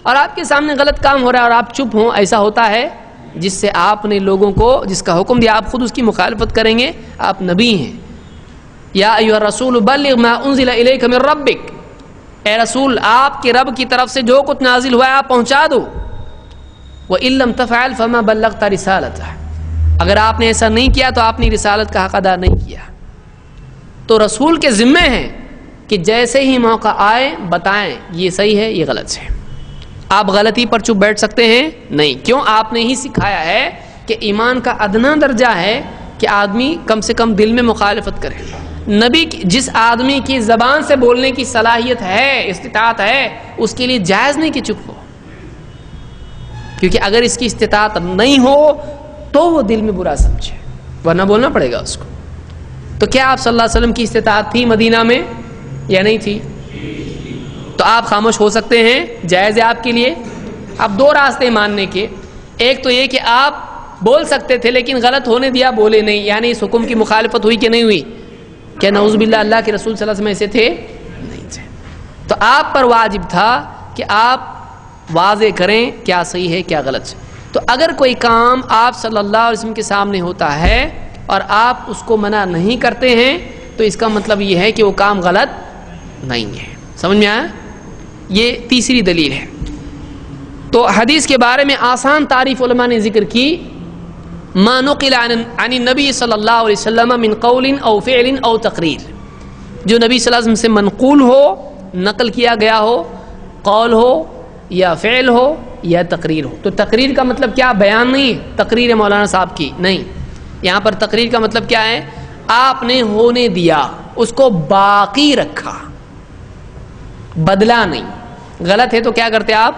اور آپ کے سامنے غلط کام ہو رہا ہے اور آپ چپ ہوں، ایسا ہوتا ہے؟ جس سے آپ نے لوگوں کو جس کا حکم دیا آپ خود اس کی مخالفت کریں گے؟ آپ نبی ہیں۔ یا ایھا الرسول بلغ ما انزل الیک من ربک، اے رسول آپ کے رب کی طرف سے جو کچھ نازل ہوا ہے آپ پہنچا دو۔ وَإِن لَّمْ تَفْعَلْ فَمَا بَلَّغْتَ رِسَالَتَهُ، اگر آپ نے ایسا نہیں کیا تو آپ نے رسالت کا حق ادا نہیں کیا۔ تو رسول کے ذمے ہیں کہ جیسے ہی موقع آئے بتائیں یہ صحیح ہے یہ غلط ہے۔ آپ غلطی پر چپ بیٹھ سکتے ہیں؟ نہیں، کیوں؟ آپ نے ہی سکھایا ہے کہ ایمان کا ادنا درجہ ہے کہ آدمی کم سے کم دل میں مخالفت کرے۔ نبی جس آدمی کی زبان سے بولنے کی صلاحیت ہے، استطاعت ہے، اس کے لیے جائز نہیں کہ چپ ہو، کیونکہ اگر اس کی استطاعت نہیں ہو تو وہ دل میں برا سمجھے، ورنہ بولنا پڑے گا اس کو۔ تو کیا آپ صلی اللہ علیہ وسلم کی استطاعت تھی مدینہ میں یا نہیں تھی؟ تو آپ خاموش ہو سکتے ہیں، جائز ہے آپ کے لیے۔ اب دو راستے ماننے کے، ایک تو یہ کہ آپ بول سکتے تھے لیکن غلط ہونے دیا، بولے نہیں، یعنی اس حکم کی مخالفت ہوئی کہ نہیں ہوئی؟ کیا نعوذ باللہ اللہ کے رسول صلی اللہ علیہ وسلم ایسے تھے؟ نہیں تھے۔ تو آپ پر واجب تھا کہ آپ واضح کریں کیا صحیح ہے کیا غلط ہے۔ تو اگر کوئی کام آپ صلی اللہ علیہ وسلم کے سامنے ہوتا ہے اور آپ اس کو منع نہیں کرتے ہیں تو اس کا مطلب یہ ہے کہ وہ کام غلط نہیں ہے۔ سمجھ میں آیا؟ یہ تیسری دلیل ہے۔ تو حدیث کے بارے میں آسان تعریف علماء نے ذکر کی، ما نقل عن النبی صلی اللہ علیہ وسلم من قول او فعل او تقریر، جو نبی صلی اللہ علیہ وسلم سے منقول ہو، نقل کیا گیا ہو، قول ہو یا فعل ہو یا تقریر ہو۔ تو تقریر کا مطلب کیا؟ بیان نہیں، تقریر مولانا صاحب کی نہیں، یہاں پر تقریر کا مطلب کیا ہے؟ آپ نے ہونے دیا، اس کو باقی رکھا، بدلا نہیں۔ غلط ہے تو کیا کرتے آپ؟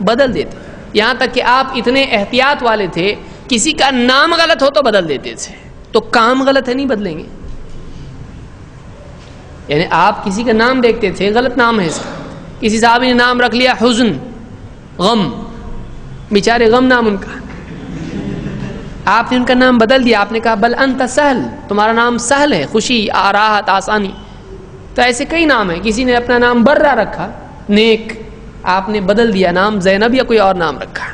بدل دیتے۔ یہاں تک کہ آپ اتنے احتیاط والے تھے، کسی کا نام غلط ہو تو بدل دیتے تھے۔ تو کام غلط ہے نہیں بدلیں گے، یعنی آپ کسی کا نام دیکھتے تھے، غلط نام ہے اس کا، کسی صحابی نے نام رکھ لیا حزن، غم، بیچارے غم نام ان کا، آپ نے ان کا نام بدل دیا، آپ نے کہا بل انت سہل، تمہارا نام سہل ہے، خوشی، راحت، آسانی۔ تو ایسے کئی نام ہیں، کسی نے اپنا نام برہ رکھا، نیک، آپ نے بدل دیا نام زینب یا کوئی اور نام رکھا۔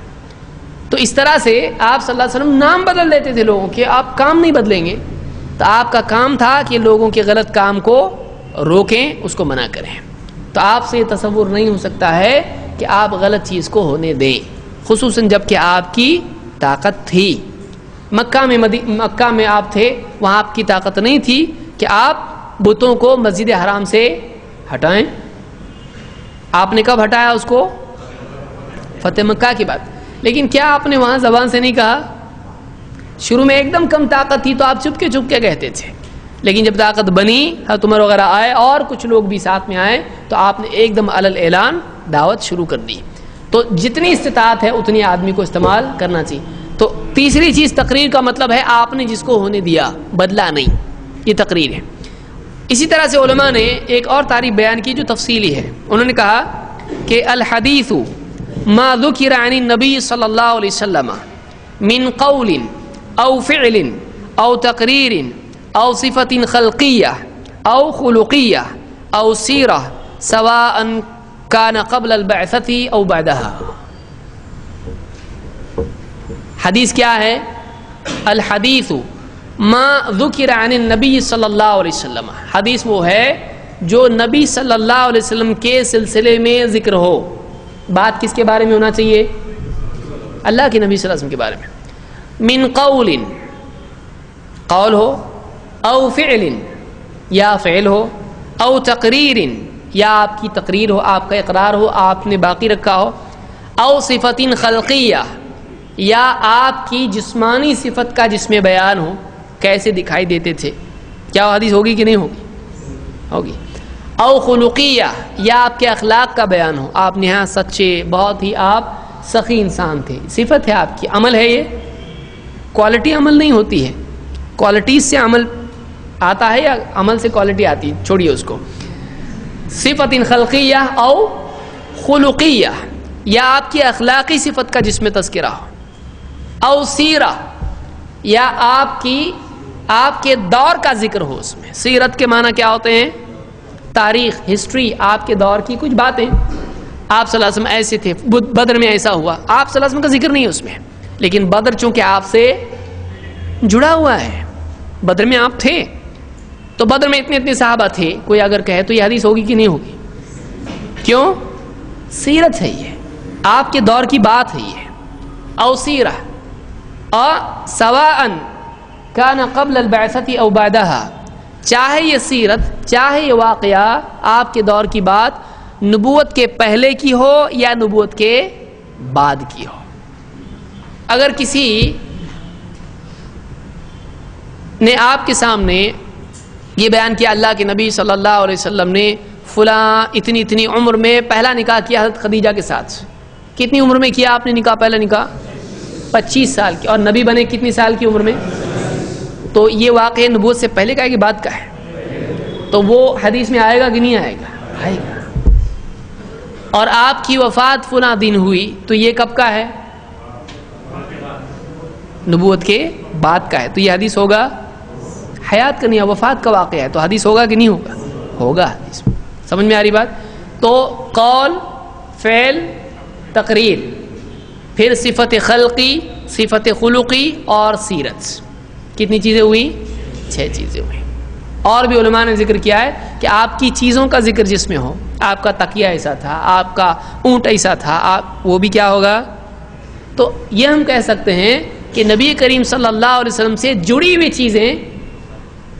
تو اس طرح سے آپ صلی اللہ علیہ وسلم نام بدل دیتے تھے لوگوں کے، آپ کام نہیں بدلیں گے۔ تو آپ کا کام تھا کہ لوگوں کے غلط کام کو روکیں، اس کو منع کریں۔ تو آپ سے یہ تصور نہیں ہو سکتا ہے کہ آپ غلط چیز کو ہونے دیں، خصوصاً جب کہ آپ کی طاقت تھی۔ مکہ میں آپ تھے، وہاں آپ کی طاقت نہیں تھی کہ آپ بتوں کو مسجد حرام سے ہٹائیں۔ آپ نے کب ہٹایا اس کو؟ فتح مکہ کی بات۔ لیکن کیا آپ نے وہاں زبان سے نہیں کہا؟ شروع میں ایک دم کم طاقت تھی تو آپ چپ کے کہتے تھے، لیکن جب طاقت بنی، حضرت عمر وغیرہ آئے اور کچھ لوگ بھی ساتھ میں آئے تو آپ نے ایک دم علل اعلان دعوت شروع کر دی. تو جتنی استطاعت ہے اتنی آدمی کو استعمال کرنا چاہیے. تو تیسری چیز تقریر کا مطلب ہے آپ نے جس کو ہونے دیا، بدلا نہیں، یہ تقریر ہے. اسی طرح سے علماء نے ایک اور تعریف بیان کی جو تفصیلی ہے. انہوں نے کہا کہ الحدیث ما ذکر عن النبی صلی اللہ علیہ وسلم من قول او فعل او تقریر او صفت خلقیہ او خلقیہ او سیرہ سواء کان قبل البعثۃ او بعدها. حدیث کیا ہے؟ الحدیث ما ذکر عن النبی صلی اللہ علیہ وسلم. حدیث وہ ہے جو نبی صلی اللہ علیہ وسلم کے سلسلے میں ذکر ہو. بات کس کے بارے میں ہونا چاہیے؟ اللہ کے نبی صلی اللہ علیہ وسلم کے بارے میں. من قول، قول ہو، او فعل یا فعل ہو، او تقریر یا آپ کی تقریر ہو، آپ کا اقرار ہو، آپ نے باقی رکھا ہو، او صفت خلقیہ یا آپ کی جسمانی صفت کا جس میں بیان ہو، کیسے دکھائی دیتے تھے. کیا وہ حدیث ہوگی کہ نہیں ہوگی؟ ہوگی. او خلقیہ یا آپ کے اخلاق کا بیان ہو، آپ نہایت سچے، بہت ہی آپ سخی انسان تھے، صفت ہے آپ کی، عمل ہے. یہ کوالٹی عمل نہیں ہوتی ہے، کوالٹیز سے عمل آتا ہے یا عمل سے کوالٹی آتی ہے، چھوڑیے اس کو. صفت خلقیہ او خلقیہ یا آپ کی اخلاقی صفت کا جس میں تذکرہ ہو، او سیرہ یا آپ کے دور کا ذکر ہو. اس میں سیرت کے معنی کیا ہوتے ہیں؟ تاریخ، ہسٹری، آپ کے دور کی کچھ باتیں. آپ صلی اللہ علیہ وسلم ایسے تھے، بدر میں ایسا ہوا، آپ صلی اللہ علیہ وسلم کا ذکر نہیں ہے اس میں، لیکن بدر چونکہ آپ سے جڑا ہوا ہے، بدر میں آپ تھے، تو بدر میں اتنے صحابہ تھے. کوئی اگر کہے تو یہ حدیث ہوگی کہ نہیں ہوگی؟ کیوں؟ سیرت ہے، یہ آپ کے دور کی بات ہے. یہ او سیرہ سواء کان قبل البعثۃ او بعدها، چاہے یہ سیرت، چاہے یہ واقعہ آپ کے دور کی بات نبوت کے پہلے کی ہو یا نبوت کے بعد کی ہو. اگر کسی نے آپ کے سامنے یہ بیان کیا اللہ کے نبی صلی اللہ علیہ وسلم نے فلاں اتنی عمر میں پہلا نکاح کیا حضرت خدیجہ کے ساتھ. کتنی عمر میں کیا آپ نے نکاح؟ پہلا نکاح 25 سال کی، اور نبی بنے کتنی سال کی عمر میں؟ تو یہ واقعہ نبوت سے پہلے کا ہے کہ بعد کا ہے؟ تو وہ حدیث میں آئے گا کہ نہیں آئے گا؟ آئے گا. اور آپ کی وفات فلاں دن ہوئی تو یہ کب کا ہے؟ نبوت کے بعد کا ہے. تو یہ حدیث ہوگا، حیات کا نہیں ہے، وفات کا واقعہ ہے، تو حدیث ہوگا کہ نہیں ہوگا؟ ہوگا حدیث. سمجھ میں آ رہی بات؟ تو قول، فعل، تقریر، پھر صفت خلقی، صفت خلقی اور سیرت. کتنی چیزیں ہوئی؟ 6 چیزیں ہوئی. اور بھی علماء نے ذکر کیا ہے کہ آپ کی چیزوں کا ذکر جس میں ہو، آپ کا تکیہ ایسا تھا، آپ کا اونٹ ایسا تھا، وہ بھی کیا ہوگا؟ تو یہ ہم کہہ سکتے ہیں کہ نبی کریم صلی اللہ علیہ وسلم سے جڑی ہوئی چیزیں،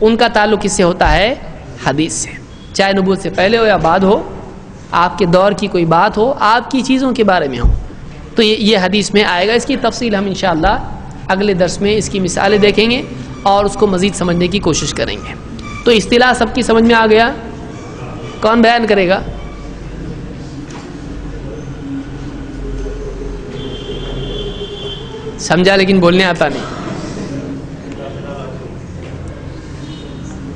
ان کا تعلق کس سے ہوتا ہے؟ حدیث سے. چاہے نبوت سے پہلے ہو یا بعد ہو، آپ کے دور کی کوئی بات ہو، آپ کی چیزوں کے بارے میں ہو، تو یہ حدیث میں آئے گا. اس کی تفصیل ہم انشاءاللہ اگلے درس میں اس کی مثالیں دیکھیں گے اور اس کو مزید سمجھنے کی کوشش کریں گے. تو اصطلاح سب کی سمجھ میں آ گیا؟ کون بیان کرے گا؟ سمجھا لیکن بولنے آتا نہیں.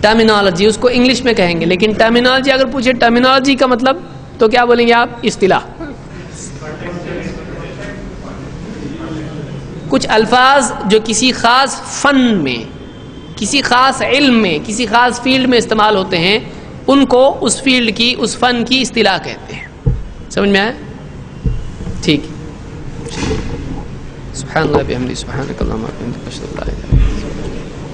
ٹرمینالوجی اس کو انگلش میں کہیں گے، لیکن ٹرمینالوجی اگر پوچھے ٹرمینالوجی کا مطلب تو کیا بولیں گے آپ؟ اصطلاح. کچھ الفاظ جو کسی خاص فن میں، کسی خاص علم میں، کسی خاص فیلڈ میں استعمال ہوتے ہیں، ان کو اس فیلڈ کی، اس فن کی اصطلاح کہتے ہیں. سمجھ میں آیا؟ ٹھیک. سبحان اللہ بحمدہ، سبحانک اللہم وبحمدک، اشہد ان لا الہ الا انت.